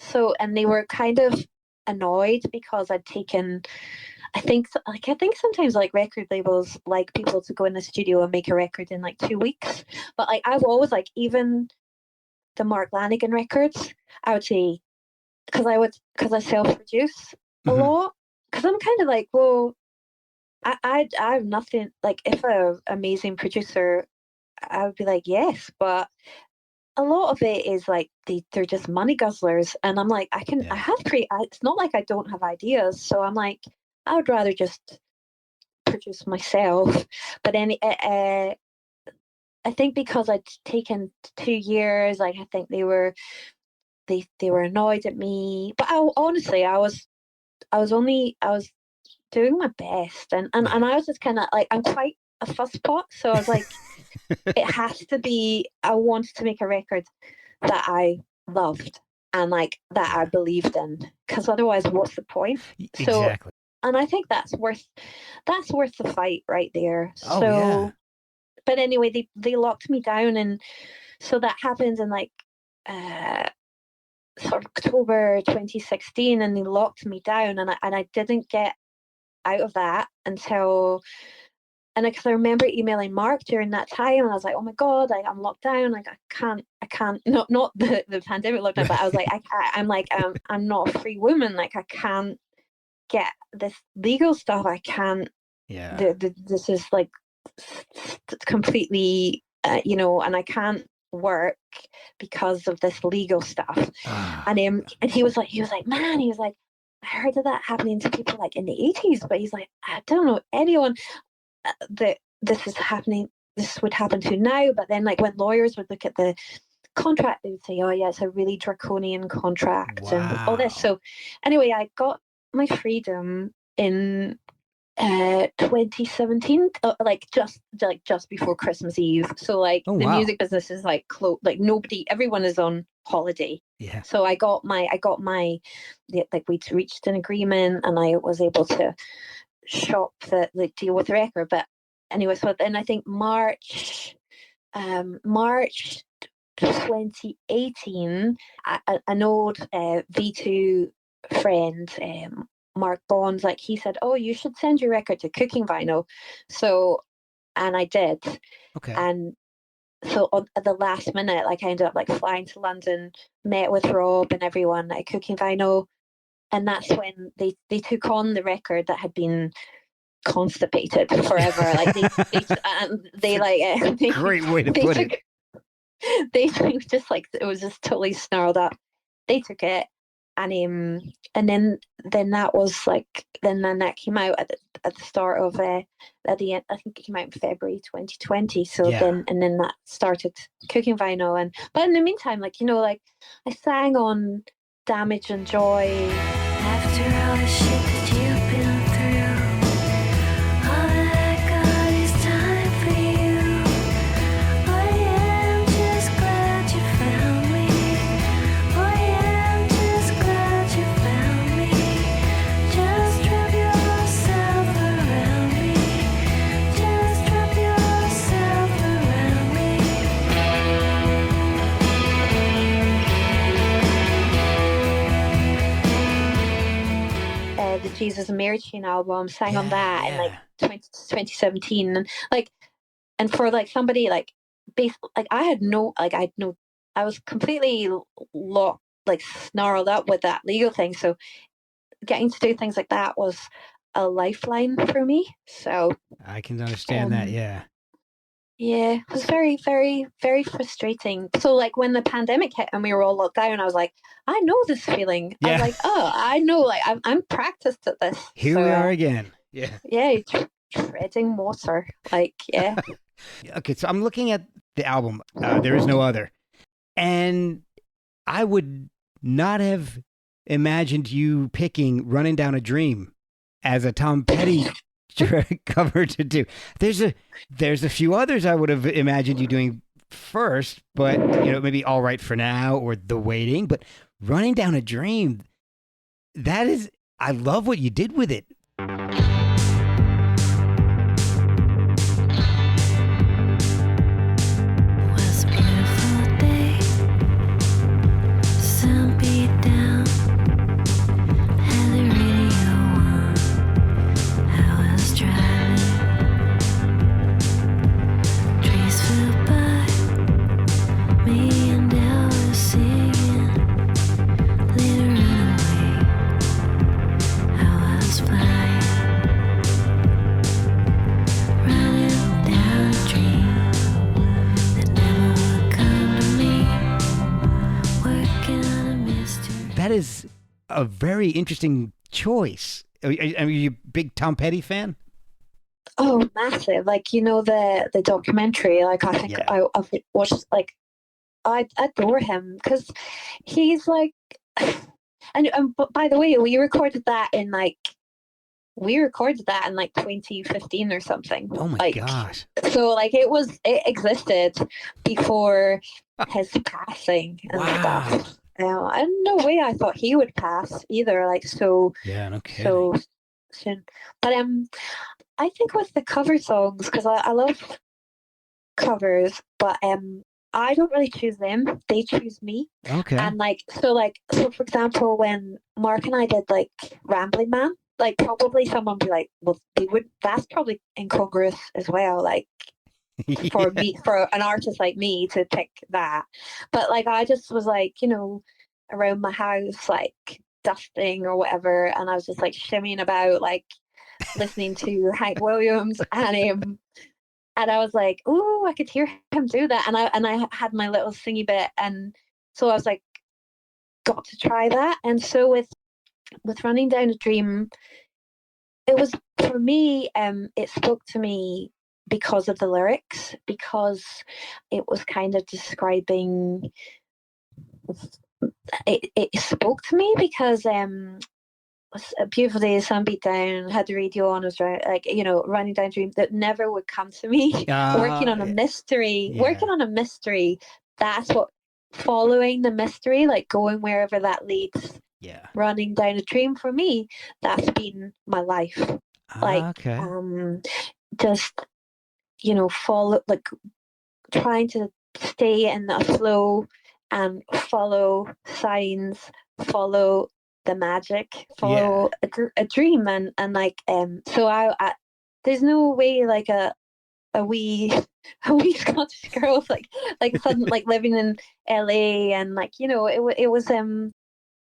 Speaker 2: So, and they were kind of annoyed because I'd taken, I think sometimes like record labels like people to go in the studio and make a record in like 2 weeks. But like I've always like, even the Mark Lanigan records, I would say, because I self-produce a lot. Because I'm kind of like, well, I have nothing, like if an amazing producer, I would be like, yes, but a lot of it is like they're just money guzzlers, and I'm like, I have it's not like I don't have ideas, so I'm like, I would rather just produce myself. But then I think because I'd taken 2 years, like I think they were annoyed at me, but I was doing my best, and I was just kind of like, I'm quite a fusspot, so I was like, it has to be, I wanted to make a record that I loved and like that I believed in, because otherwise what's the point?
Speaker 1: Exactly.
Speaker 2: So, and I think that's worth the fight right there. But anyway, they locked me down, and so that happened in like sort of October 2016, and they locked me down, and I didn't get out of that until, and because I remember emailing Mark during that time, and I was like, oh my God, like I'm locked down, like I can't, not the pandemic lockdown, but I was like, I'm not a free woman, like I can't get this legal stuff, I can't, this is like completely, and I can't work because of this legal stuff. And he was like, man, he was like, I heard of that happening to people like in the 80s, but he's like, I don't know anyone that this would happen to now. But then, like, when lawyers would look at the contract, they would say, oh yeah, it's a really draconian contract and all this. So anyway, I got my freedom in 2017, just before Christmas Eve. So like the music business is like like everyone is on holiday.
Speaker 1: Yeah.
Speaker 2: So I got my like we'd reached an agreement, and I was able to shop the deal with the record. But anyway, so then I think March 2018, an old V2 friend, Mark Bonds, like he said, oh, you should send your record to Cooking Vinyl. So, and I did.
Speaker 1: Okay.
Speaker 2: And so at the last minute, like I ended up like flying to London, met with Rob and everyone at Cooking Vinyl, and that's when they took on the record that had been constipated forever. Like they
Speaker 1: great way to put it.
Speaker 2: They just like, it was just totally snarled up. They took it, and then that was like, then that came out at the start of at the end. I think it came out in February 2020. So then that started Cooking Vinyl, but in the meantime, like like I sang on Damage and Joy.
Speaker 3: After all the shit that you've been through, all that I got is time for you. Oh yeah, I'm just glad you found me. Oh yeah, I'm just glad you found me. Just wrap yourself around me. Just wrap yourself around me.
Speaker 2: The Jesus and Mary Chain album, sang on that in like 2017, and like, and for like somebody like I was completely snarled up with that legal thing. So getting to do things like that was a lifeline for me. So
Speaker 1: I can understand that. Yeah.
Speaker 2: Yeah, it was very, very, very frustrating. So like when the pandemic hit and we were all locked down, I was like, I know this feeling. I was like, oh, I know, like I'm practiced at this.
Speaker 1: Here we are again. Yeah.
Speaker 2: Yeah, treading water. Like, yeah.
Speaker 1: Okay, so I'm looking at the album, There Is No Other, and I would not have imagined you picking Running Down a Dream as a Tom Petty cover to do. There's a few others I would have imagined you doing first, but maybe All Right for Now or The Waiting, but Running Down a Dream, I love what you did with it.
Speaker 3: Was a beautiful day, sun beat down, had the radio on. I was driving, trees flew by, me and Elle was singing, later ran away. I was flying, running down a dream that never would come to me, working on a mystery.
Speaker 1: That is a very interesting choice. Are you a big Tom Petty fan?
Speaker 2: Oh, massive. Like, the documentary, like I think I've watched, like, I adore him because he's like, and but by the way, we recorded that in like 2015 or something.
Speaker 1: Oh my
Speaker 2: like,
Speaker 1: gosh.
Speaker 2: So like it existed before his passing and stuff. And no way I thought he would pass either. Like, so
Speaker 1: Yeah, no kidding.
Speaker 2: so soon. But I think with the cover songs, because I love covers, but I don't really choose them. They choose me.
Speaker 1: Okay.
Speaker 2: And so for example, when Mark and I did like Rambling Man, like probably someone be like, well, they would. That's probably incongruous as well. Like for
Speaker 1: Yeah.
Speaker 2: me, for an artist like me to pick that. But like I just was like, around my house, like dusting or whatever, and I was just like shimmying about, like listening to Hank Williams, and I was like, "Ooh, I could hear him do that." And I had my little singy bit, and so I was like, "Got to try that." And so with Running Down a Dream, it was for me. It spoke to me because of the lyrics, because it was kind of describing. It spoke to me because a beautiful day, the sun beat down, had the radio on, was like, running down dream that never would come to me. Working on a mystery,
Speaker 1: Yeah.
Speaker 2: that's what, following the mystery, like going wherever that leads,
Speaker 1: Yeah.
Speaker 2: running down a dream, for me, that's been my life. Like,
Speaker 1: Okay.
Speaker 2: just, follow, like trying to stay in the flow and follow signs, follow the magic,
Speaker 1: Yeah.
Speaker 2: follow a dream, and like so I there's no way like a wee a wee Scottish girl like sudden like living in LA, and like it was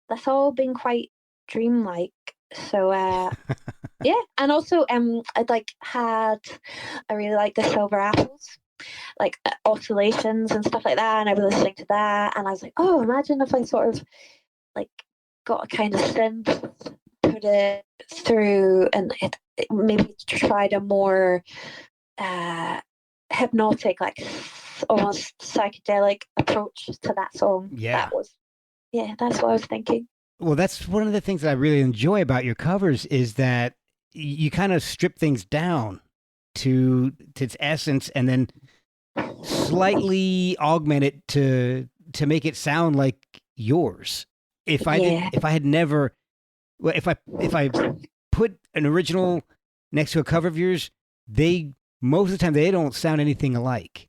Speaker 2: that's all been quite dreamlike. So yeah, and also I'd like had I really like the Silver Apples, like oscillations and stuff like that, and I was listening to that, and I was like, oh, imagine if I sort of like got a kind of synth, put it through, and it maybe tried a more hypnotic, like almost psychedelic approach to that song.
Speaker 1: Yeah.
Speaker 2: That's what I was thinking.
Speaker 1: Well, that's one of the things that I really enjoy about your covers is that you kind of strip things down to its essence and then slightly augment it to make it sound like yours. If I
Speaker 2: Yeah.
Speaker 1: if I had never, well, if I put an original next to a cover of yours, they most of the time they don't sound anything alike.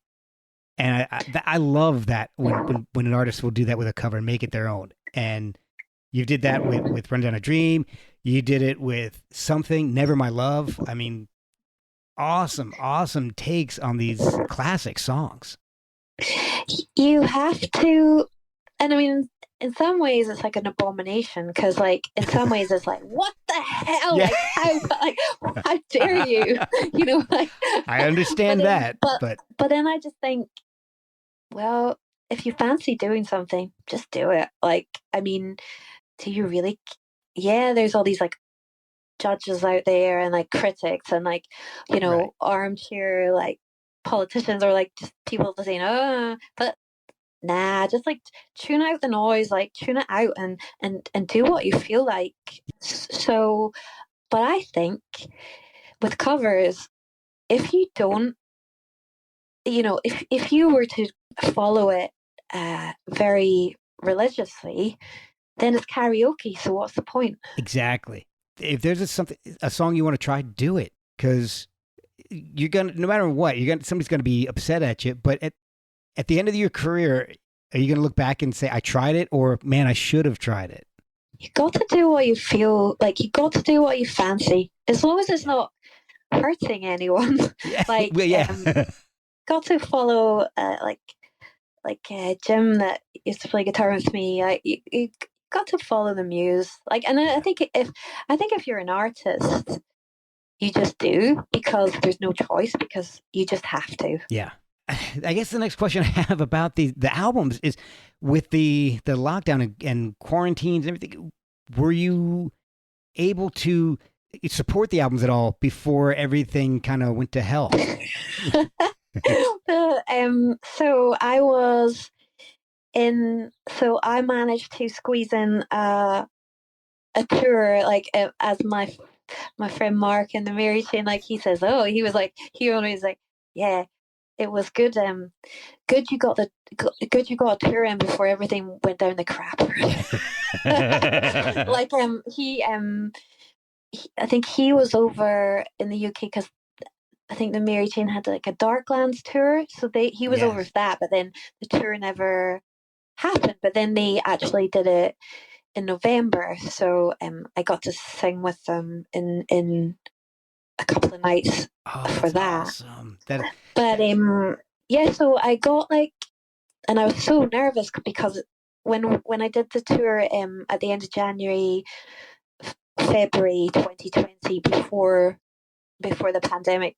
Speaker 1: And I love that when an artist will do that with a cover and make it their own. And you did that with Run Down a Dream. You did it with Something, Never My Love. I mean, awesome takes on these classic songs.
Speaker 2: You have to, and I mean, in some ways it's like an abomination, because like in some ways it's like, what the hell?
Speaker 1: Yeah.
Speaker 2: How dare you? Like
Speaker 1: I understand that, but
Speaker 2: then I just think, well, if you fancy doing something, just do it. Like, I mean, do you really? Yeah, there's all these like judges out there and like critics and like,
Speaker 1: Right.
Speaker 2: armchair like politicians, or like just people just saying, oh, but nah, just like tune out the noise, like tune it out, and do what you feel like. So, but I think with covers, if you don't, if you were to follow it very religiously, then it's karaoke. So what's the point?
Speaker 1: exactly. If there's a song you want to try, do it, because you're gonna, no matter what, somebody's gonna be upset at you. But at the end of your career, are you gonna look back and say, I tried it, or man, I should have tried it?
Speaker 2: You got to do what you feel like. You got to do what you fancy, as long as it's not hurting anyone.
Speaker 1: Yeah.
Speaker 2: Like,
Speaker 1: Well, yeah.
Speaker 2: got to follow Jim that used to play guitar with me. Like, you got to follow the muse. Like, and I think if you're an artist, you just do, because there's no choice, because you just have to.
Speaker 1: Yeah. I guess the next question I have about the albums is, with the lockdown and quarantines and everything, were you able to support the albums at all before everything kind of went to hell?
Speaker 2: So I was so I managed to squeeze in a tour, like as my friend Mark in the Mary chain, like he says, oh, he was like, he always like, yeah, it was good. Good you got a tour in before everything went down the crapper. Like I think he was over in the UK, because I think the Mary Chain had like a Darklands tour, so he was over for that, but then the tour never happened. But then they actually did it in November, so I got to sing with them in a couple of nights for
Speaker 1: that's
Speaker 2: that.
Speaker 1: awesome. That
Speaker 2: But yeah, so I got like, and I was so nervous because when I did the tour at the end of January, February 2020, before the pandemic,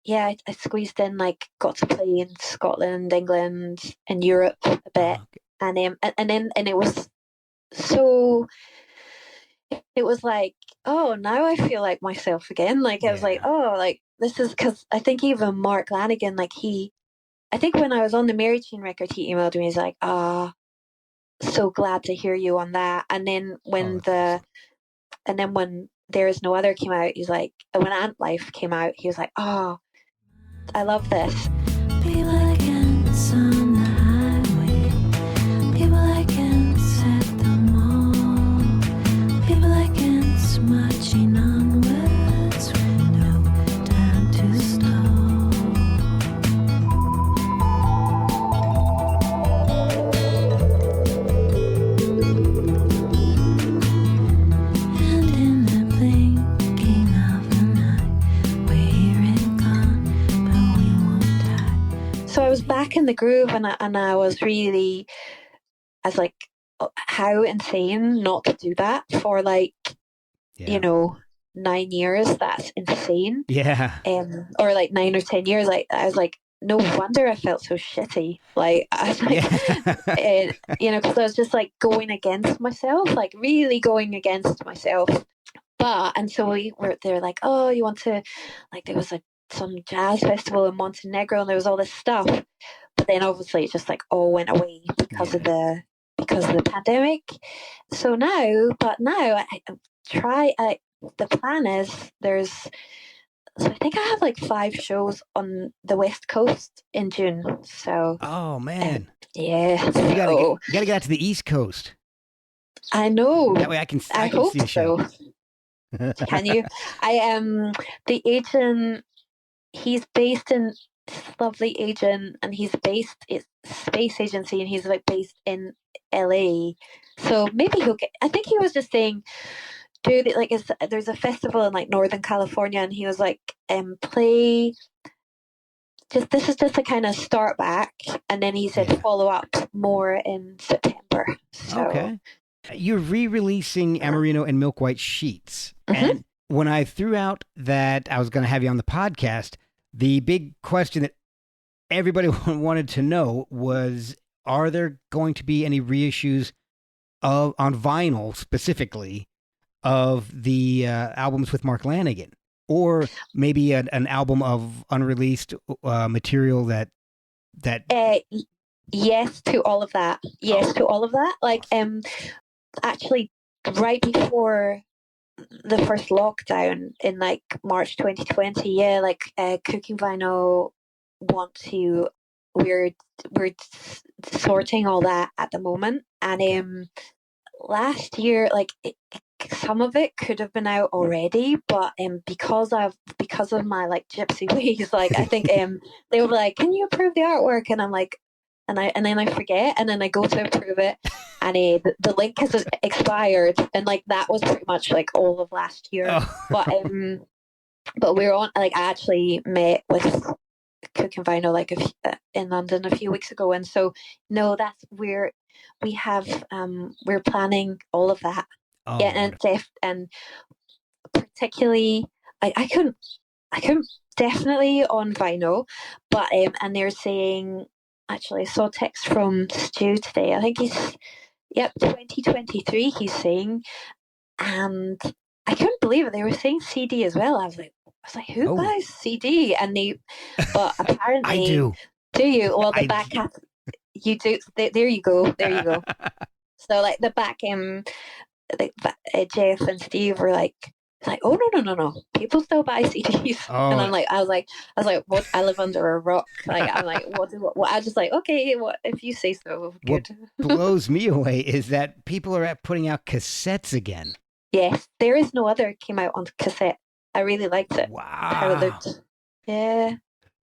Speaker 2: yeah, I squeezed in, like, got to play in Scotland, England, and Europe a bit, and it was so. It was like, oh, now I feel like myself again. Like, I was like,
Speaker 1: Yeah.
Speaker 2: oh, like, this is because I think even Mark Lanigan, like, I think when I was on the Mary Chain record, he emailed me. He's like, so glad to hear you on that. And then when
Speaker 1: that's awesome.
Speaker 2: when There Is No Other came out, he's like, when Ant Life came out, he was like, oh, I love this.
Speaker 3: People against on the highway, people against at the mall, people against marching onwards with no time to stall. And in the blinking of an eye, we're here and gone, but we won't die.
Speaker 2: So I was back in the groove, and I was really, I was like, oh, how insane not to do that for, like,
Speaker 1: Yeah.
Speaker 2: 9 years. That's insane.
Speaker 1: Yeah.
Speaker 2: Or like 9 or 10 years. Like, I was like, no wonder I felt so shitty. Like, I was like,
Speaker 1: Yeah.
Speaker 2: because I was just like going against myself, like really going against myself. And so they're like, oh, you want to, like, there was some jazz festival in Montenegro, and there was all this stuff. But then obviously it just like all went away because of the pandemic. So now the plan is so I think I have like 5 shows on the West Coast in June. So
Speaker 1: Oh man.
Speaker 2: yeah,
Speaker 1: So you gotta
Speaker 2: so
Speaker 1: get out to the East Coast.
Speaker 2: I know.
Speaker 1: That way I can
Speaker 2: I
Speaker 1: can
Speaker 2: hope
Speaker 1: see a show.
Speaker 2: so. Can you? I am the agent. He's based in this lovely agent, and it's space agency, and he's like based in LA. So maybe he'll get. I think he was just saying, dude, like, there's a festival in like Northern California, and he was like, play. This is just a kind of start back, and then he said
Speaker 1: Yeah.
Speaker 2: follow up more in September. So
Speaker 1: Okay. You're re-releasing Amarino and Milk White Sheets.
Speaker 2: Mhm.
Speaker 1: And when I threw out that I was going to have you on the podcast, the big question that everybody wanted to know was, are there going to be any reissues on vinyl specifically of the albums with Mark Lanigan? Or maybe an album of unreleased material that
Speaker 2: yes to all of that. Yes to all of that. Like, actually, right before the first lockdown in like March 2020, yeah, like, Cooking Vinyl we're sorting all that at the moment, and last year, like, some of it could have been out already, but because of my like gypsy ways, like, I think they were like, can you approve the artwork? And I'm like, and then I forget, and then I go to approve it, and the link has expired, and like that was pretty much like all of last year.
Speaker 1: Oh.
Speaker 2: But we're on, like, I actually met with Cooking Vinyl like in London a few weeks ago, and so no, we're planning all of that.
Speaker 1: Oh,
Speaker 2: Yeah, and particularly, I couldn't definitely on vinyl, but and they're saying, actually, I saw a text from Stu today. I think he's 2023. He's saying, and I couldn't believe it. They were saying CD as well. I was like, who buys CD? And but apparently
Speaker 1: I do.
Speaker 2: Do you? Well, the back half, you do. There you go. There you go. So like the back Jeff and Steve were like, oh, no, people still buy CDs.
Speaker 1: Oh.
Speaker 2: And I was like, what? I live under a rock. Like, I'm like, what? I was just like, okay, what if you say so? Good.
Speaker 1: What blows me away is that people are putting out cassettes again.
Speaker 2: Yes, There Is No Other came out on cassette. I really liked it.
Speaker 1: Wow.
Speaker 2: How it looked. Yeah.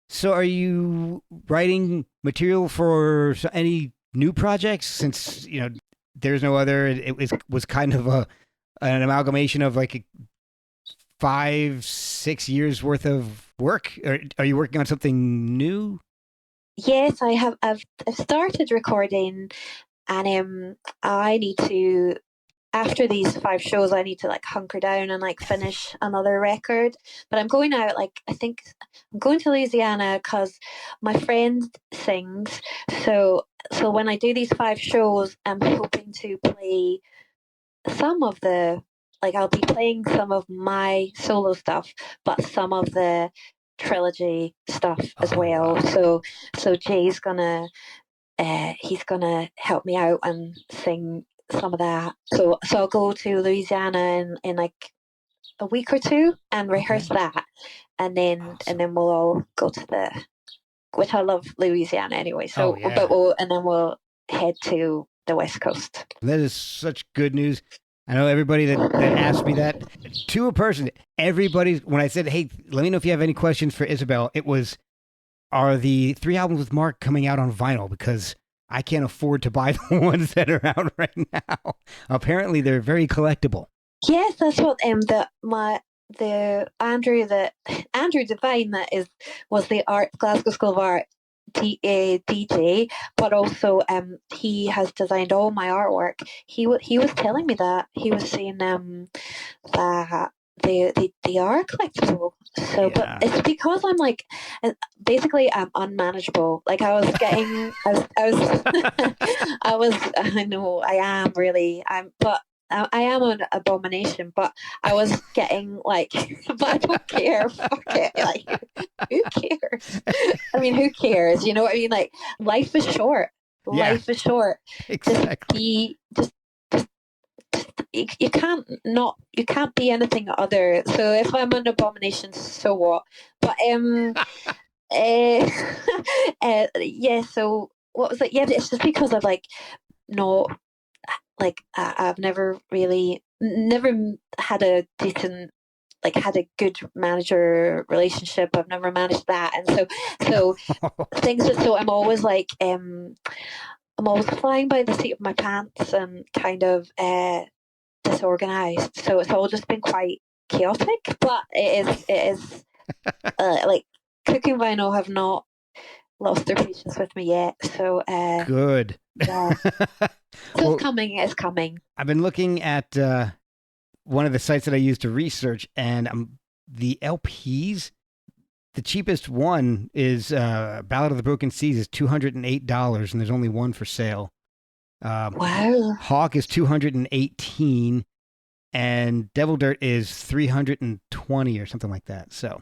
Speaker 1: So are you writing material for any new projects, since there's no other. It was kind of an amalgamation of like 5-6 years worth of work. Or are you working on something new?
Speaker 2: Yes, I have. I've started recording, and I need to. After these 5 shows, I need to like hunker down and like finish another record. But I'm going out, like, I think I'm going to Louisiana because my friend sings. So when I do these 5 shows, I'm hoping to play some of the, like, I'll be playing some of my solo stuff, but some of the trilogy stuff as
Speaker 1: Oh,
Speaker 2: well.
Speaker 1: wow.
Speaker 2: So Jay's gonna he's gonna help me out and sing some of that. So I'll go to Louisiana in like a week or two and rehearse
Speaker 1: Okay.
Speaker 2: that, and then
Speaker 1: Awesome.
Speaker 2: we'll all go to the, which I love Louisiana anyway.
Speaker 1: Oh
Speaker 2: So but
Speaker 1: yeah.
Speaker 2: we'll head to the West Coast.
Speaker 1: That is such good news. I know everybody that asked me that to a person. Everybody, when I said, "Hey, let me know if you have any questions for Isabel," it was, "Are the 3 albums with Mark coming out on vinyl?" Because I can't afford to buy the ones that are out right now. Apparently, they're very collectible.
Speaker 2: Yes, that's what the Andrew Devine that was the Glasgow School of Art DJ, but also he has designed all my artwork. He was telling me that he was saying that they are collectible. So, but
Speaker 1: Yeah.
Speaker 2: it's because I'm like, basically I'm unmanageable. Like I was I know I am really, but I am an abomination, but I was getting like, but I don't care. Fuck it. Like, who cares? I mean, who cares? You know what I mean? Like, life is short.
Speaker 1: Yeah,
Speaker 2: Life is short. Just
Speaker 1: exactly.
Speaker 2: be, just you can't not, you can't be anything other. So if I'm an abomination, so what? But yeah. So what was it? Yeah, it's just because of like no, like I've never really never had a decent, like had a good manager relationship. I've never managed that, and so things are, so I'm always like I'm always flying by the seat of my pants and kind of disorganized. So it's all just been quite chaotic, but it is like Cooking Vinyl have not lost their patience with me yet. So
Speaker 1: Good.
Speaker 2: yeah, so
Speaker 1: Well,
Speaker 2: it's coming.
Speaker 1: I've been looking at one of the sites that I use to research, and the LPs. The cheapest one is Ballad of the Broken Seas is $208, and there's only one for sale.
Speaker 2: Wow,
Speaker 1: Hawk is 218, and Devil Dirt is 320 or something like that. So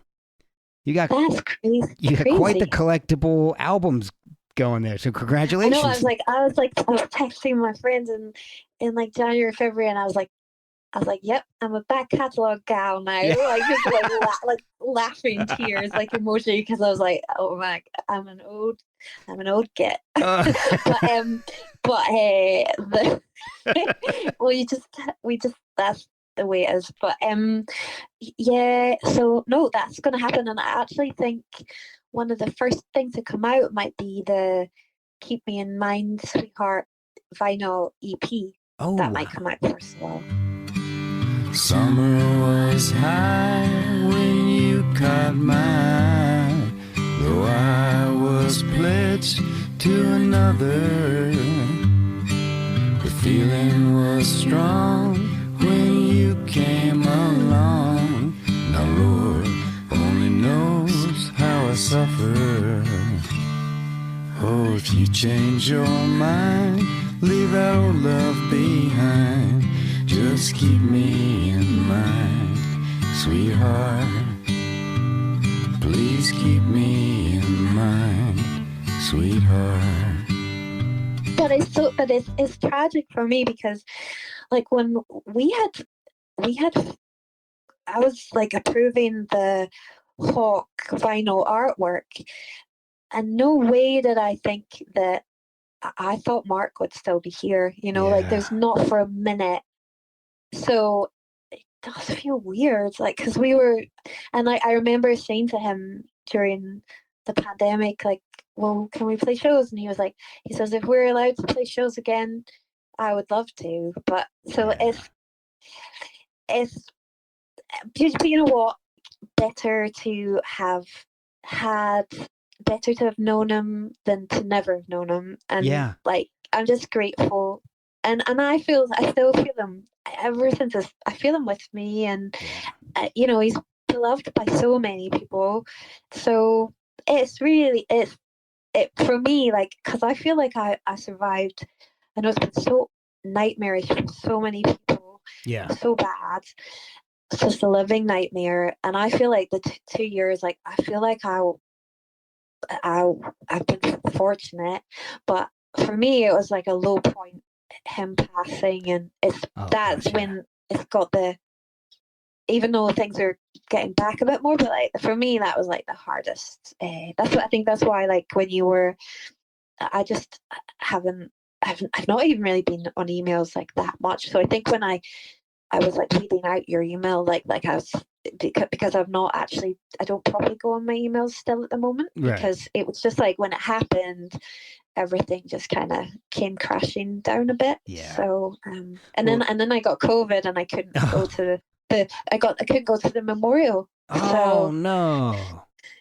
Speaker 1: you got
Speaker 2: that's crazy.
Speaker 1: you got quite the
Speaker 2: Crazy.
Speaker 1: collectible albums going there. So
Speaker 2: I know.
Speaker 1: congratulations.
Speaker 2: I was texting my friends in like January, February, and I was like, "Yep, I'm a back catalog gal now."
Speaker 1: Yeah.
Speaker 2: Like just like like laughing tears, like emoji, because I was like, "Oh my, I'm an old git."
Speaker 1: Uh,
Speaker 2: but the well, we just that's the way it is. But yeah. So no, that's gonna happen, and I actually think one of the first things to come out might be the "Keep Me in Mind, Sweetheart" vinyl EP. That
Speaker 1: oh,
Speaker 2: might come out first of all.
Speaker 4: Summer was high when you caught my eye, though I was pledged to another. The feeling was strong when you came along. Now Lord only knows how I suffer. Oh, if you change your mind, leave that old love behind. Just keep me in mind, sweetheart. Please keep me in mind, sweetheart.
Speaker 2: But it's tragic for me because like when we had I was like approving the Hawk vinyl artwork, and no way did I think that I thought Mark would still be here, you know, like
Speaker 1: yeah.
Speaker 2: there's not for a minute. So it does feel weird, like, because we were, and like I remember saying to him during the pandemic, like, well, can we play shows? And he was like, he says, if we're allowed to play shows again, I would love to, but so
Speaker 1: Yeah.
Speaker 2: it's but you know what? Better to have had, better to have known him than to never have known him. And
Speaker 1: Yeah.
Speaker 2: like, I'm just grateful, and I still feel him ever since I feel him with me, and you know, he's beloved by so many people. So it's really it for me, like, because I feel like I survived. I know it's been so nightmarish for so many people,
Speaker 1: Yeah.
Speaker 2: so bad. It's just a living nightmare, and I feel like the 2 years, like, I feel like I've been fortunate, but for me it was like a low point, him passing, and that's
Speaker 1: gotcha.
Speaker 2: when it's got the, even though things are getting back a bit more, but like for me that was like the hardest. That's what I think. That's why, like, when you were, I just haven't. I've not even really been on emails like that much. So I think when I was like reading out your email, like I was, because I've not actually, I don't probably go on my emails still at the moment,
Speaker 1: Right.
Speaker 2: because it was just like when it happened, everything just kind of came crashing down a bit.
Speaker 1: Yeah.
Speaker 2: So and then I got COVID, and I couldn't go to I couldn't go to the memorial.
Speaker 1: Oh
Speaker 2: So
Speaker 1: no.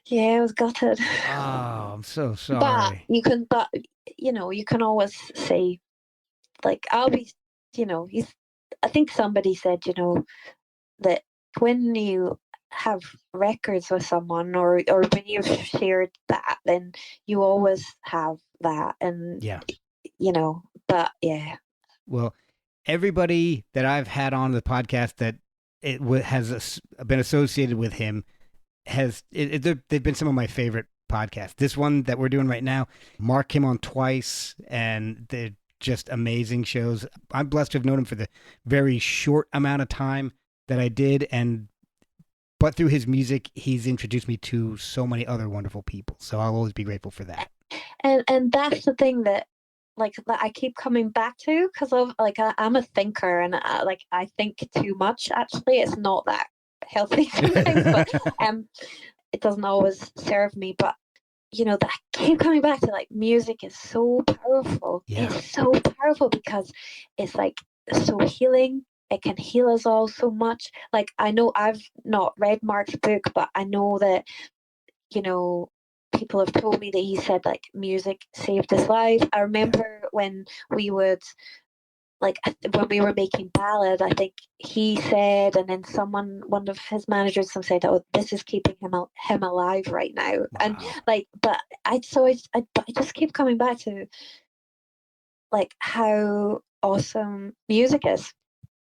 Speaker 2: yeah, I was gutted.
Speaker 1: Oh, I'm so
Speaker 2: But
Speaker 1: sorry.
Speaker 2: you know, you can always say, like, I'll be, you know, I think somebody said, you know, that when you have records with someone, or when you've shared that, then you always have that. And
Speaker 1: Yeah.
Speaker 2: you know, but yeah.
Speaker 1: Well, everybody that I've had on the podcast that has been associated with him they've been some of my favorite podcasts. This one that we're doing right now, Mark came on twice, and they're just amazing shows. I'm blessed to have known him for the very short amount of time that I did, but through his music, he's introduced me to so many other wonderful people. So I'll always be grateful for that.
Speaker 2: And that's the thing that, like, that I keep coming back to, because of, like, I'm a thinker, and I think too much. Actually, it's not that healthy sometimes, but it doesn't always serve me. But you know, that I keep coming back to, like, music is so powerful.
Speaker 1: Yeah.
Speaker 2: It's so powerful because it's like so healing. It can heal us all so much. Like, I know I've not read Mark's book, but I know that, you know, people have told me that he said, like, music saved his life. I remember when we would, like, when we were making Ballad, I think he said, and then one of his managers said, "Oh, this is keeping him alive right now."
Speaker 1: Wow.
Speaker 2: And like, but I just keep coming back to, like, how awesome music is.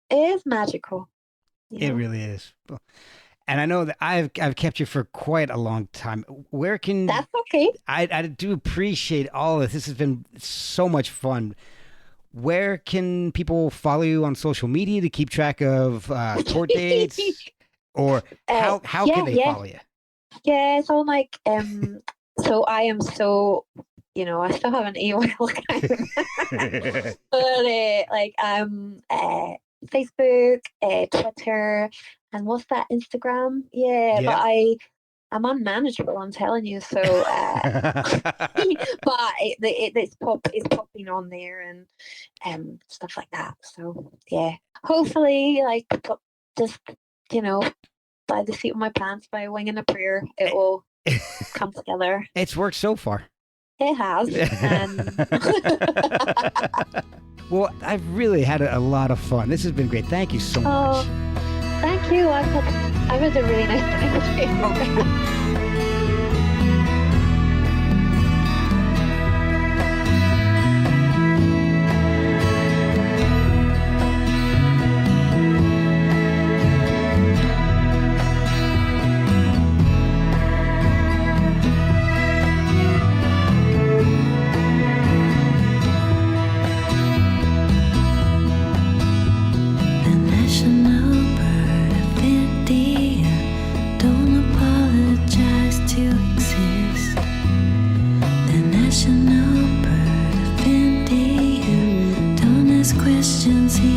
Speaker 2: It is magical.
Speaker 1: It really is. And I know that I've kept you for quite a long time. Where can
Speaker 2: That's okay.
Speaker 1: I do appreciate all of this. This has been so much fun. Where can people follow you on social media to keep track of tour dates? Or how can they follow you?
Speaker 2: Yeah, it's all like, so I am so, you know, I still have an email account. But like, Facebook, Twitter, and what's that, Instagram? Yeah,
Speaker 1: Yeah.
Speaker 2: but I'm unmanageable, I'm telling you. So, but it's popping on there, and stuff like that. So yeah, hopefully, like, just, you know, by the seat of my pants, by a wing and a prayer, it will come together.
Speaker 1: It's worked so far.
Speaker 2: It has.
Speaker 1: Well, I've really had a lot of fun. This has been great. Thank you so much.
Speaker 2: Thank you. I've had a really nice time too.
Speaker 3: The national bird of India, don't apologize to exist. The national bird of India, don't ask questions, he